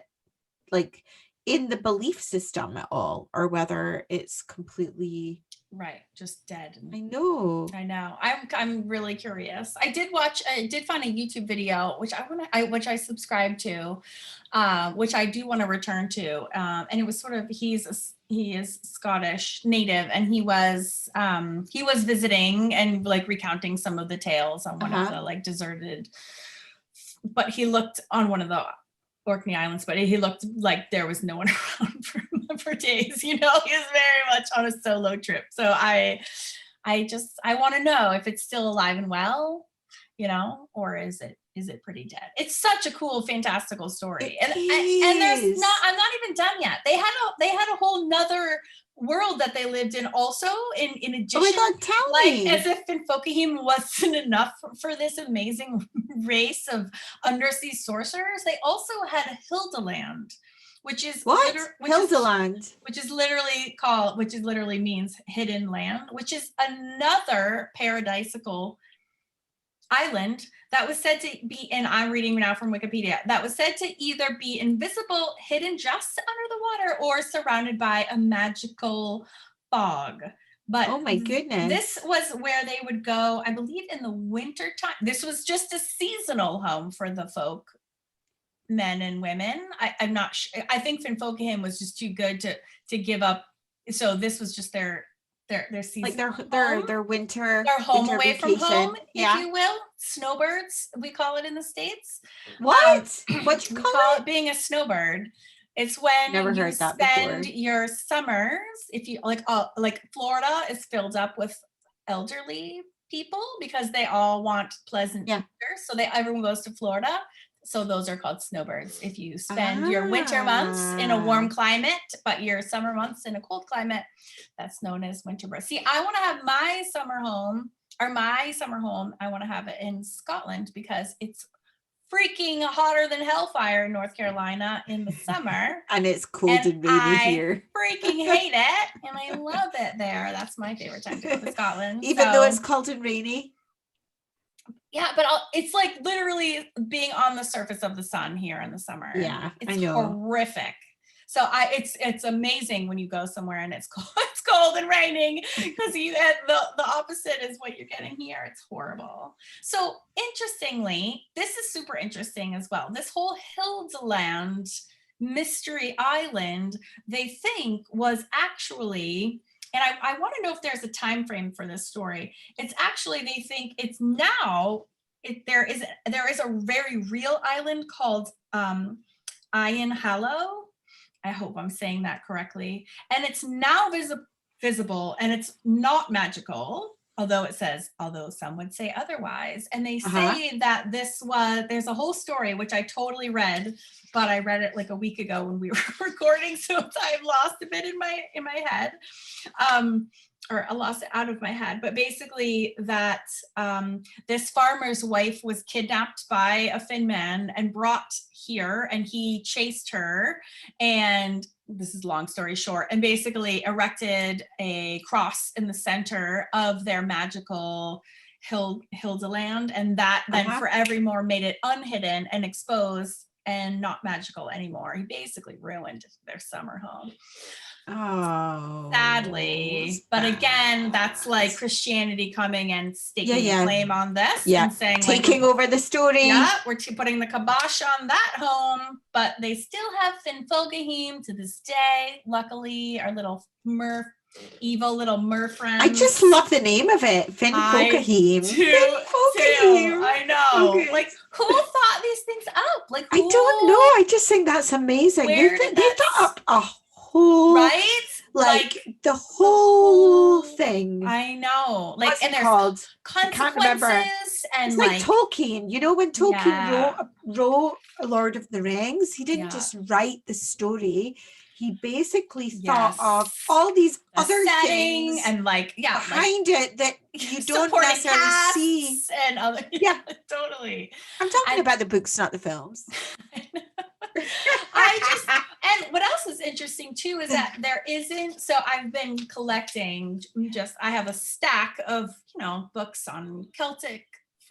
the belief system at all, or whether it's completely just dead. I know. I'm really curious. I did find a YouTube video which I subscribed to, which I do want to return to, and it was sort of he is Scottish native, and he was visiting and like recounting some of the tales on one of the like deserted, but he looked on one of the Orkney Islands, but he looked like there was no one around for days, you know. He was very much on a solo trip. So I want to know if it's still alive and well, you know, or is it pretty dead? It's such a cool fantastical story. And I'm not even done yet. They had a whole nother world that they lived in also in addition. Oh my God, tell me. As if Finfolkaheem wasn't enough for this amazing race of undersea sorcerers, they also had Hildeland, which is Hildeland, which literally means hidden land, which is another paradisical island that was said to be, and I'm reading now from Wikipedia, that was said to either be invisible, hidden just under the water, or surrounded by a magical fog. But oh my goodness, this was where they would go, I believe, in the winter time. This was just a seasonal home for the folk, men and women. I'm not sure. I think Finfolkaheem was just too good to give up. So this was just their season, like their winter, their home winter away vacation. From home, if you will. Snowbirds, we call it in the States. What you call it? Being a snowbird. It's when you spend your summers. If you like Florida is filled up with elderly people because they all want pleasant weather, so everyone goes to Florida. So those are called snowbirds. If you spend your winter months in a warm climate, but your summer months in a cold climate, that's known as winter birds. See, I want to have my summer home, I want to have it in Scotland because it's freaking hotter than hellfire in North Carolina in the summer. And it's cold and rainy here. I freaking hate it. And I love it there. That's my favorite time to go to Scotland. Even though it's cold and rainy? Yeah, but it's like literally being on the surface of the sun here in the summer. Yeah, it's I know. Horrific. So it's amazing when you go somewhere and it's cold and raining, because the opposite is what you're getting here. It's horrible. So interestingly, this is super interesting as well. This whole Hildeland mystery island, they think was actually, and I want to know if there's a time frame for this story. It's actually, they think it's now, there is a very real island called Iron Hallow. I hope I'm saying that correctly. And it's now visible, and it's not magical, although some would say otherwise. And they say that there's a whole story, which I totally read, but I read it like a week ago when we were recording. So I've lost a bit in my head. Or I lost it out of my head, but basically that this farmer's wife was kidnapped by a Finn man and brought here, and he chased her, and this is long story short, and basically erected a cross in the center of their magical Hildeland, and that then forevermore made it unhidden and exposed and not magical anymore. He basically ruined their summer home. Oh, sadly. But again, that's like Christianity coming and staking a claim on this and saying taking like, over the story. Yeah, we're putting the kibosh on that home, but they still have Finfolkaheem to this day. Luckily, our little evil little friends. I just love the name of it, Finfolkaheem. Finfolkaheem. I know. Okay. Like, who thought these things up? Like, I don't know. I just think that's amazing. They thought up a whole, right? Like the whole thing. I know. Like, what's and it called? Consequences. I can't remember. And it's like Tolkien. You know, when Tolkien wrote Lord of the Rings, he didn't just write the story. He basically thought of all these other things and like behind it that you don't necessarily see. And other totally. I'm talking about the books, not the films. And what else is interesting too is that there isn't, so I've been collecting I have a stack of, books on Celtic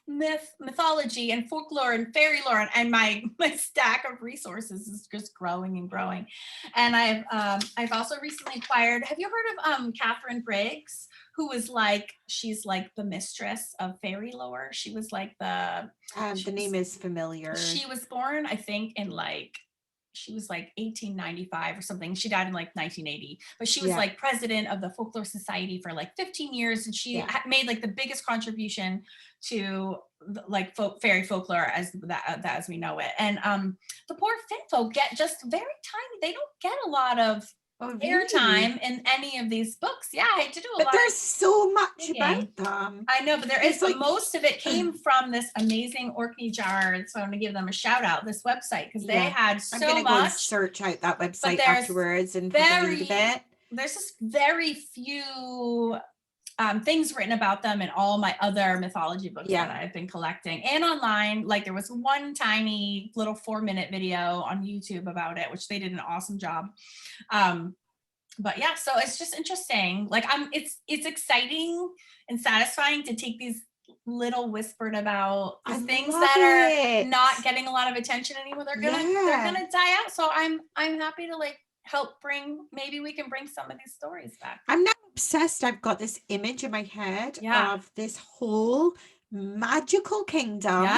mythology and folklore and fairy lore, and my stack of resources is just growing and growing. And I've also recently acquired, have you heard of Catherine Briggs, who was like, she's like the mistress of fairy lore. She was like the name is familiar. She was born, I think, in she was like 1895 or something. She died in like 1980, but she was like president of the Folklore Society for like 15 years. And she made like the biggest contribution to like fairy folklore as we know it. And the poor Finfolk get just very tiny. They don't get a lot of airtime in any of these books. I had to do a lot. But there's so much about them. I know, but there is. But most of it came from this amazing Orkney jar. So I'm going to give them a shout out. This website, because they had so much. I'm going to go and search out that website afterwards and read a bit. There's just very few things written about them in all my other mythology books that I've been collecting and online. Like there was one tiny little 4-minute video on YouTube about it, which they did an awesome job. But so it's just interesting. Like it's exciting and satisfying to take these little whispered about things that are not getting a lot of attention anymore. They're gonna die out. So I'm happy to like help maybe we can bring some of these stories back. I'm now obsessed. I've got this image in my head of this whole magical kingdom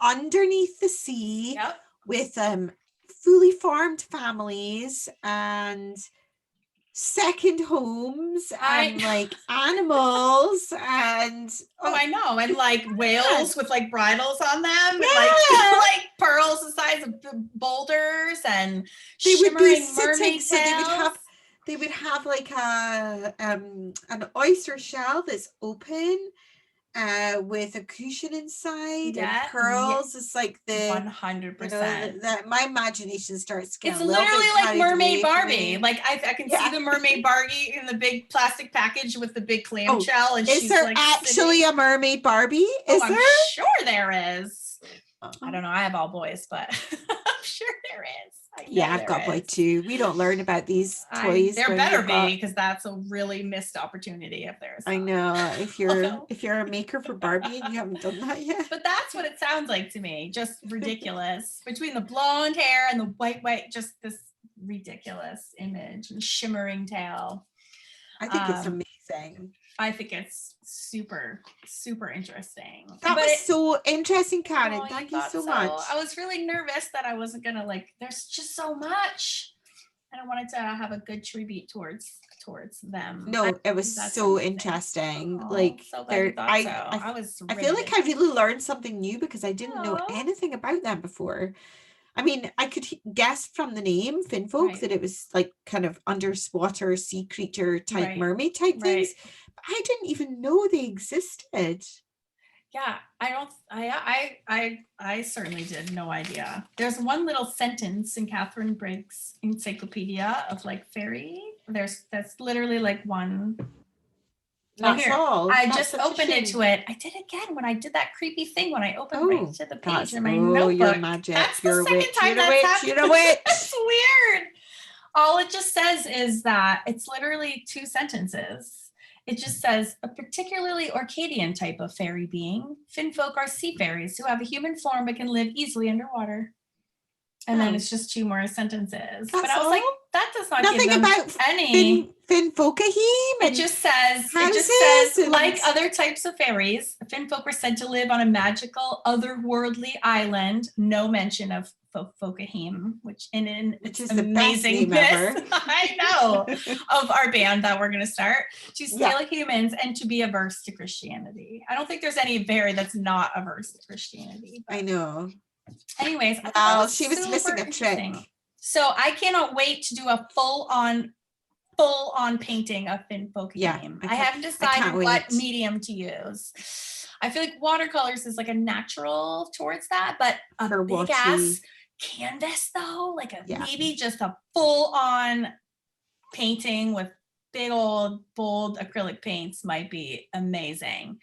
underneath the sea with fully formed families and second homes and like animals and I know, and like whales with like bridles on them and like pearls the size of boulders, and they would be sitting, mermaid so they would have like an oyster shell that's open with a cushion inside and pearls. It's like the 100%. That my imagination starts getting. It's literally like Mermaid Barbie. Like I can see the Mermaid Barbie in the big plastic package with the big clam shell. And is there actually a Mermaid Barbie? Is there? I'm sure there is. I don't know. I have all boys, but I'm sure there is. I've got boy too. We don't learn about these toys. There better be, because that's a really missed opportunity if there's. I know. If you're a maker for Barbie and you haven't done that yet. But that's what it sounds like to me. Just ridiculous. Between the blonde hair and the white, just this ridiculous image and shimmering tail. I think it's amazing. I think it's super, super interesting. That was so interesting, Karen. Thank you so much. I was really nervous that I wasn't going to there's just so much. And I wanted to have a good tribute towards them. No, it was so interesting. I feel like I really learned something new because I didn't know anything about them before. I mean, I could guess from the name Finfolk that it was like kind of underwater sea creature type mermaid type things. But I didn't even know they existed. Yeah, I certainly did no idea. There's one little sentence in Catherine Briggs' encyclopedia of like fairy. That's literally like one. That's all. I just opened into it. I did again when I did that creepy thing when I opened right to the page in my notebook. You're magic. That's you're the second time that's happened. You're a witch. That's weird. All it just says is that it's literally 2 sentences. It just says, a particularly Orcadian type of fairy being, Finfolk are sea fairies who have a human form but can live easily underwater. And then it's just 2 more sentences. That's but I was like, all? that does not Nothing give them about any. Finfolkaheem. It just says, like other types of fairies, Finfolk were said to live on a magical, otherworldly island. No mention of Folklore, which is amazing the best name ever. I know, of our band that we're going to start, to steal humans and to be averse to Christianity. I don't think there's any fairy that's not averse to Christianity. I know. Anyways, she was missing a trick. So I cannot wait to do a full-on painting of Finfolkaheem. Yeah, I haven't decided what medium to use. I feel like watercolors is like a natural towards that, but a big ass canvas though, like maybe just a full-on painting with big old bold acrylic paints might be amazing.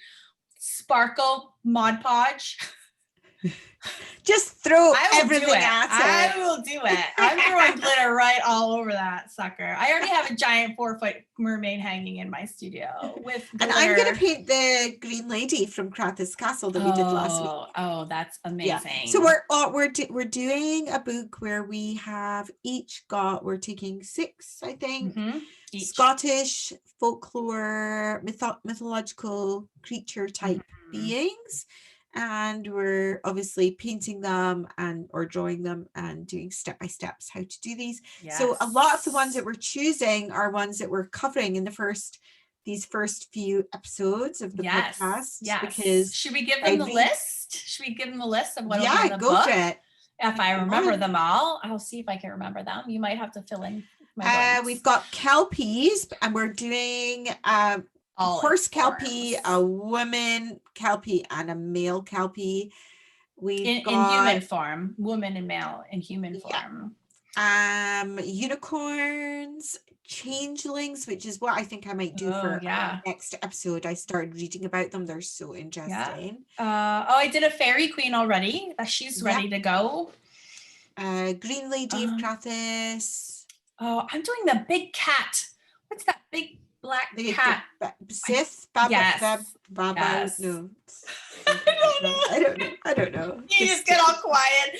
Sparkle Mod Podge. Just throw everything at it. I will do it. I'm throwing glitter right all over that sucker. I already have a giant 4-foot mermaid hanging in my studio with glitter. And I'm going to paint the green lady from Krathis Castle that we did last week. Oh, that's amazing. Yeah. So we're doing a book where we have we're taking 6, I think, Scottish folklore, mythological creature type beings. And we're obviously painting them or drawing them and doing step-by-steps how to do these. Yes. So a lot of the ones that we're choosing are ones that we're covering in these first few episodes of the podcast. Yes. Because should we give them the list? Should we give them the list of what will be in the book? Yeah, go for it. If I remember them all, I'll see if I can remember them. You might have to fill in my books. We've got Kelpies, and we're doing horse Kelpie, a woman Kelpie, and a male Kelpie. In human form, woman and male in human form. Unicorns, changelings, which is what I think I might do for our next episode. I started reading about them. They're so interesting. I did a fairy queen already. She's ready to go. Green Lady of Krathis. Oh, I'm doing the big cat. What's that big black cat? Sith? Baba? Yes. No. I don't know. You just get all quiet.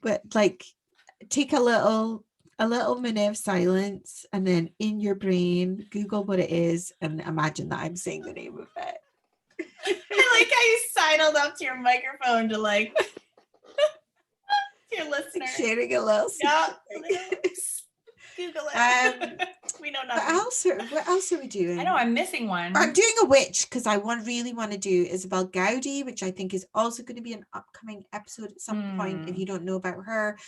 But like take a little minute of silence and then in your brain Google what it is and imagine that I'm saying the name of it. I like how you sidled up to your microphone to like your listener. Sharing a little Google it. We know nothing. What else are we doing? I know I'm missing one. I'm doing a witch because I really want to do Isabel Gowdy, which I think is also going to be an upcoming episode at some point if you don't know about her.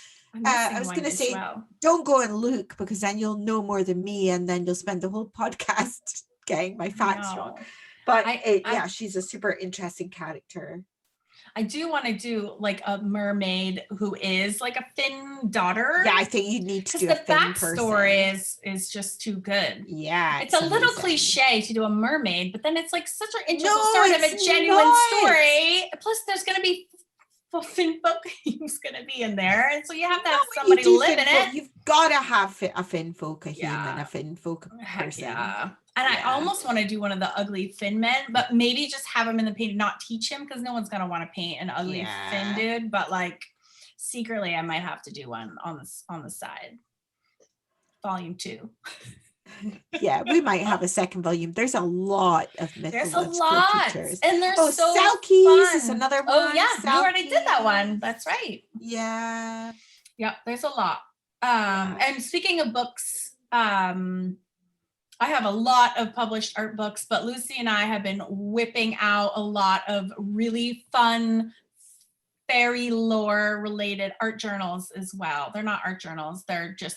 I was going to say, don't go and look because then you'll know more than me and then you'll spend the whole podcast getting my facts wrong. But she's a super interesting character. I do want to do like a mermaid who is like a Finn daughter. Yeah, I think you need to do a Finn person. The backstory is just too good. Yeah. It's a little cliche to do a mermaid, but then it's like such an integral sort of a genuine story. Plus there's going to be Finfolkaheem's going to be in there. And so you have to have somebody live in it. You've got to have a Finfolkaheem and a Finfolk person. Yeah. And I almost want to do one of the ugly Finn men, but maybe just have him in the painting, not teach him because no one's going to want to paint an ugly Finn dude. But like secretly, I might have to do one on the side. Volume 2. Yeah, we might have a second volume. There's a lot of mythological creatures. And there's so Selkies fun. Is another one. Oh yeah, you already did that one. That's right. Yeah. Yeah, there's a lot. And speaking of books, I have a lot of published art books, but Lucy and I have been whipping out a lot of really fun fairy lore related art journals as well. They're not art journals. They're just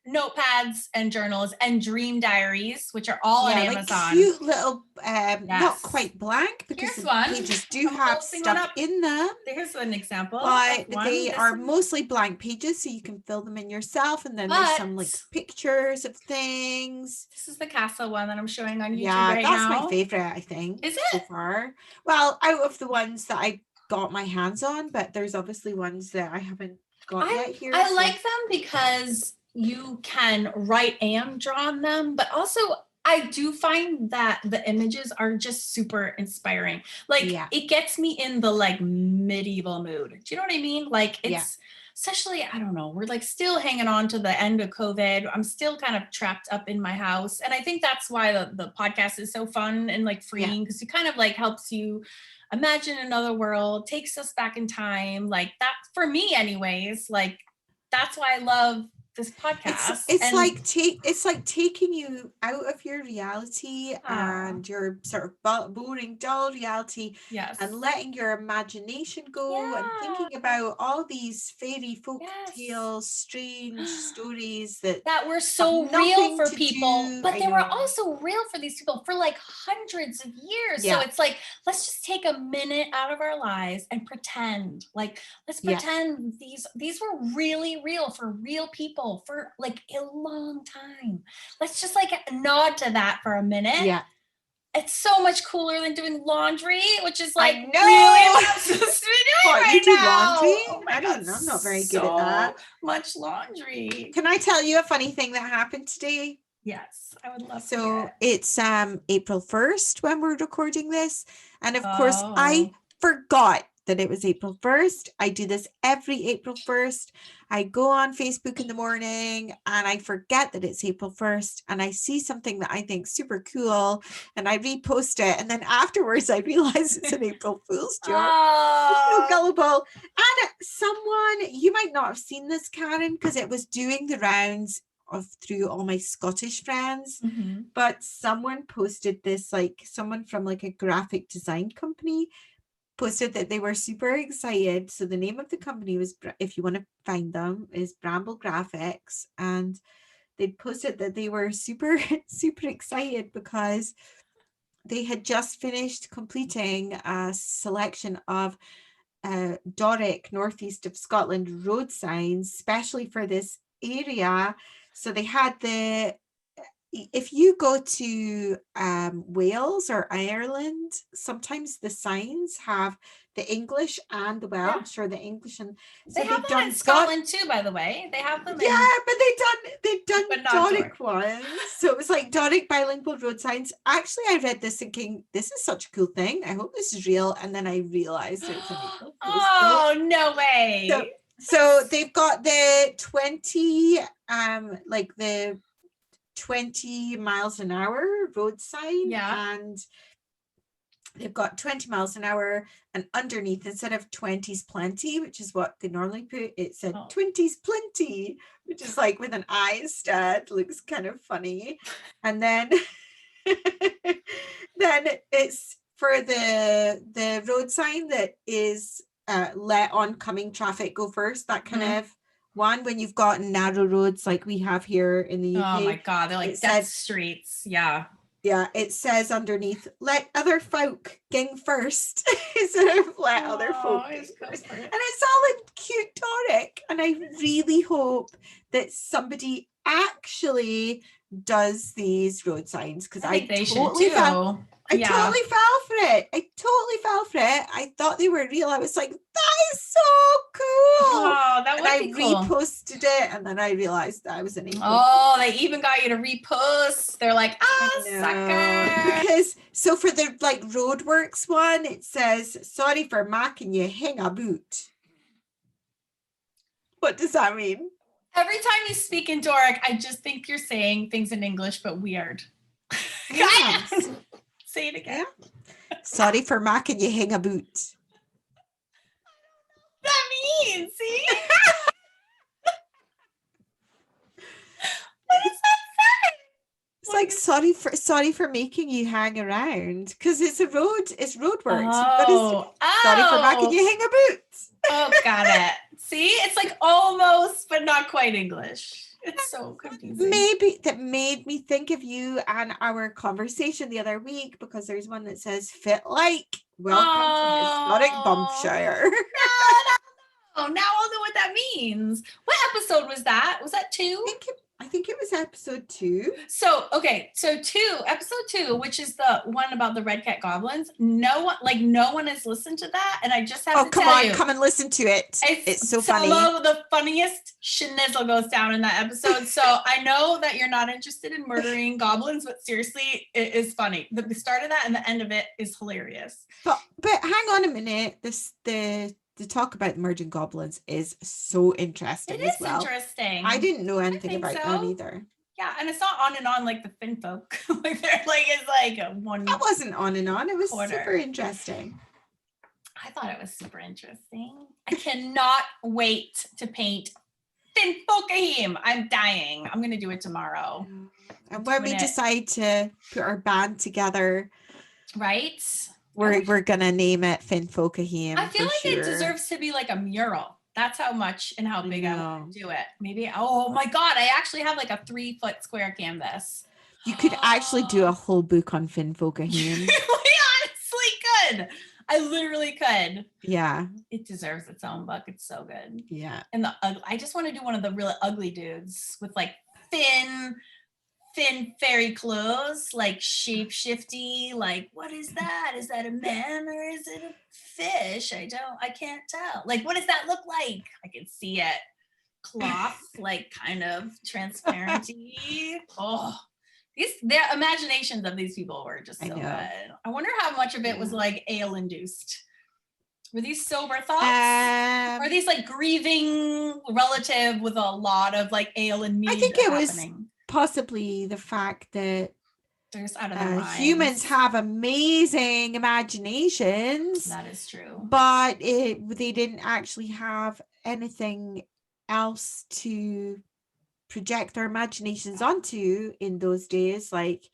notepads and journals and dream diaries, which are all on Amazon. Like cute little, not quite blank because the pages do have stuff in them. Here's an example. But they are mostly blank pages, so you can fill them in yourself. And then there's some like pictures of things. This is the castle one that I'm showing on YouTube right now. Yeah, that's my favorite, I think. Is it? So far. Well, out of the ones that I got my hands on, but there's obviously ones that I haven't got yet here. I like them because you can write and draw on them, but also I do find that the images are just super inspiring. Like it gets me in the like medieval mood. Do you know what I mean? Like it's especially, I don't know, we're like still hanging on to the end of COVID. I'm still kind of trapped up in my house. And I think that's why the podcast is so fun and like freeing, because it kind of like helps you imagine another world, takes us back in time. Like that, for me anyways, like that's why I love this podcast. It's like taking you out of your reality and your sort of boring, dull reality, and letting your imagination go and thinking about all these fairy folk tales, strange stories that were so real for people, but they were also real for these people for like hundreds of years. So it's like, let's just take a minute out of our lives and pretend, like, let's pretend these were really real for real people for like a long time. Let's just like nod to that for a minute. Yeah. It's so much cooler than doing laundry, which is like really what I'm supposed to be doing you do now. laundry? Oh I don't know. I'm not very good at that. Much laundry. Can I tell you a funny thing that happened today? Yes, I would love to. So it's April 1st when we're recording this. And of course, I forgot that it was April 1st. I do this every April 1st. I go on Facebook in the morning and I forget that it's April 1st, and I see something that I think super cool and I repost it. And then afterwards I realize it's an April Fool's joke. So gullible. And someone, you might not have seen this, Karen, because it was doing the rounds through all my Scottish friends, but someone posted this, like someone from like a graphic design company posted that they were super excited. So the name of the company was, if you want to find them, is Bramble Graphics, and they posted that they were super excited because they had just finished completing a selection of Doric, northeast of Scotland, road signs, especially for this area. So they had if you go to Wales or Ireland, sometimes the signs have the English and the Welsh, or the English, and so they have that in Scotland too, by the way. They have them. But they've done Doric ones. So it was like Doric bilingual road signs. Actually, I read this thinking, this is such a cool thing. I hope this is real. And then I realized it's an April Fool's joke. No way. So they've got the 20, like the 20 miles an hour road sign, and they've got 20 miles an hour, and underneath, instead of 20's plenty, which is what they normally put, it said 20's plenty, which is like with an eye instead. Looks kind of funny. And then then it's for the road sign that is let oncoming traffic go first, that kind of one, when you've got narrow roads like we have here in the UK. Oh my God, they're like death streets. Yeah, it says underneath, let other folk ging first instead of let other folk ging first. And it's all in cute Doric. And I really hope that somebody actually does these road signs, because I totally fell for it. I thought they were real. I was like, that is so cool. Oh, that would be cool. I reposted it, and then I realized that I was an April. Oh, they even got you to repost. They're like, sucker. Because so for the like roadworks one, it says, sorry for making you hang a boot. What does that mean? Every time you speak in Doric, I just think you're saying things in English, but weird. Yes. Say it again. Yeah. Sorry for making you hang a boot. That means, see? What does that say? It's like sorry for making you hang around, because it's roadworks. Sorry for making you hang a boot. Oh, got it. See, it's like almost, but not quite English. It's so confusing. Maybe that made me think of you and our conversation the other week, because there's one that says fit like. Welcome to historic Bumpshire. No. Now I'll know what that means. What episode was that? Was that 2? I think it was episode 2. So episode 2, which is the one about the red cat goblins. No one has listened to that, and I just have to tell you, come and listen to it. It's so funny. Some of the funniest schnizzle goes down in that episode. So I know that you're not interested in murdering goblins, but seriously, it is funny. The start of that and the end of it is hilarious. But hang on a minute. The talk about murdering goblins is so interesting. It is interesting. I didn't know anything about that either. Yeah, and it's not on and on like the Finfolk. It's like a one. That wasn't on and on. It was quarter. Super interesting. I thought it was super interesting. I cannot wait to paint Finfolkaheem. I'm dying. I'm gonna do it tomorrow. And when we decide to put our band together, right? We're gonna name it Finfolkaheem. I feel like it deserves to be like a mural. That's how much and how big I want to do it. Maybe, oh my God, I actually have like a 3-foot square canvas. You could actually do a whole book on Finfolkaheem. We honestly could. I literally could. Yeah. It deserves its own book. It's so good. Yeah. And I just want to do one of the really ugly dudes with like thin fairy clothes, like shape-shifty, like what is that? Is that a man or is it a fish? I can't tell. Like, what does that look like? I can see it. Cloth, like kind of transparency. Oh, the imaginations of these people were just so good. I wonder how much of it was like ale induced. Were these sober thoughts? Or are these like grieving relative with a lot of like ale and mead? I think it was possibly the fact that they're just out of their minds. Humans have amazing imaginations. That is true. But they didn't actually have anything else to project their imaginations onto in those days. Like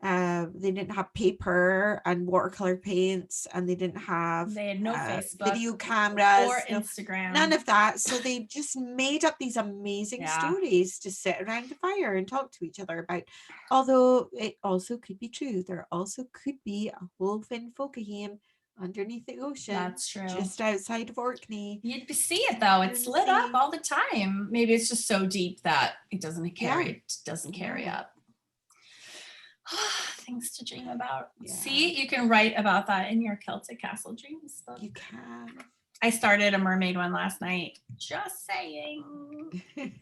they didn't have paper and watercolor paints, and they had no Facebook, video cameras or Instagram, none of that. So they just made up these amazing stories to sit around the fire and talk to each other about. Although it also could be true, there also could be a whole Finfolkaheem underneath the ocean. That's true. Just outside of Orkney. You'd see it though. It's lit up all the time. Maybe it's just so deep that it doesn't carry up. Things to dream about. See, you can write about that in your Celtic Castle Dreams book. You can. I started a mermaid one last night. Just saying. But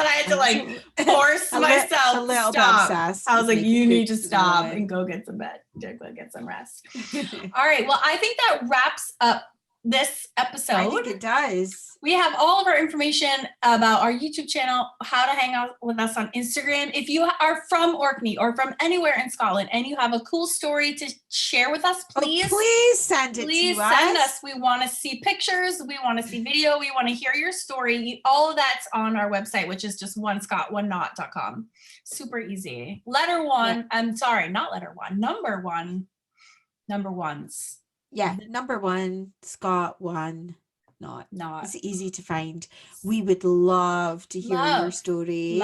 I had to like force myself a little stop. Obsessed. I was like, you need to stop and go get some get some rest. All right. Well, I think that wraps up this episode. I think it does. We have all of our information about our YouTube channel, how to hang out with us on Instagram. If you are from Orkney or from anywhere in Scotland and you have a cool story to share with us, please send it to us. We want to see pictures. We want to see video. We want to hear your story. All of that's on our website, which is just onescot1not.com. Super easy. Letter one. Yeah. I'm sorry, not letter one. Number ones. Yeah, number 1, Scott 1, not. It's easy to find. We would love to hear your stories.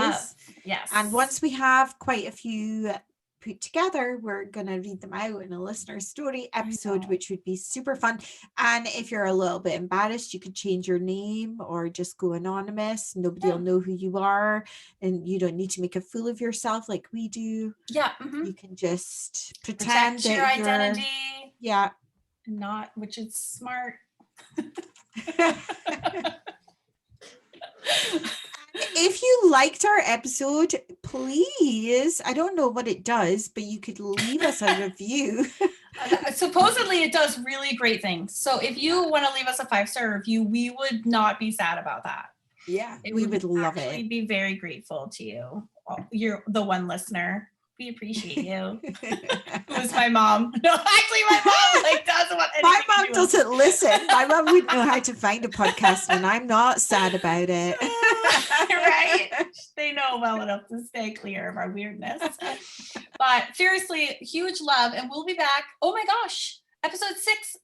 Yes. And once we have quite a few put together, we're going to read them out in a listener story episode, which would be super fun. And if you're a little bit embarrassed, you could change your name or just go anonymous. Nobody will know who you are, and you don't need to make a fool of yourself like we do. Yeah. You can just pretend your identity. Yeah. Not, which is smart. If you liked our episode, please, I don't know what it does, but you could leave us a review. Supposedly it does really great things. So if you want to leave us a 5-star review, we would not be sad about that. Yeah, we would love it. We'd be very grateful to you. You're the one listener. We appreciate you. It was my mom. No, actually, my mom doesn't want anything. My mom doesn't listen. My mom wouldn't know how to find a podcast, and I'm not sad about it. Right? They know well enough to stay clear of our weirdness. But seriously, huge love, and we'll be back. Oh my gosh, episode 6.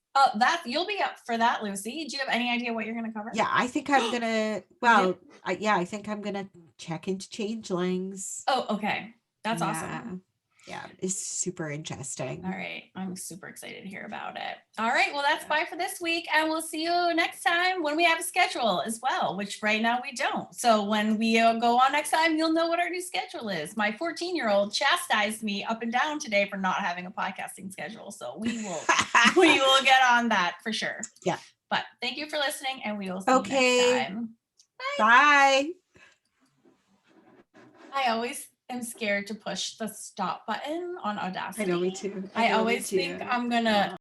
You'll be up for that, Lucy. Do you have any idea what you're going to cover? Yeah, I think I'm gonna. Well, I think I'm gonna check into changelings. Oh, okay. That's awesome. Yeah, it's super interesting. All right. I'm super excited to hear about it. All right. Well, that's bye for this week. And we'll see you next time when we have a schedule as well, which right now we don't. So when we go on next time, you'll know what our new schedule is. My 14-year-old chastised me up and down today for not having a podcasting schedule. So we will get on that for sure. Yeah. But thank you for listening, and we will see you next time. Bye. I always am scared to push the stop button on Audacity. I know, me too. I always think I'm gonna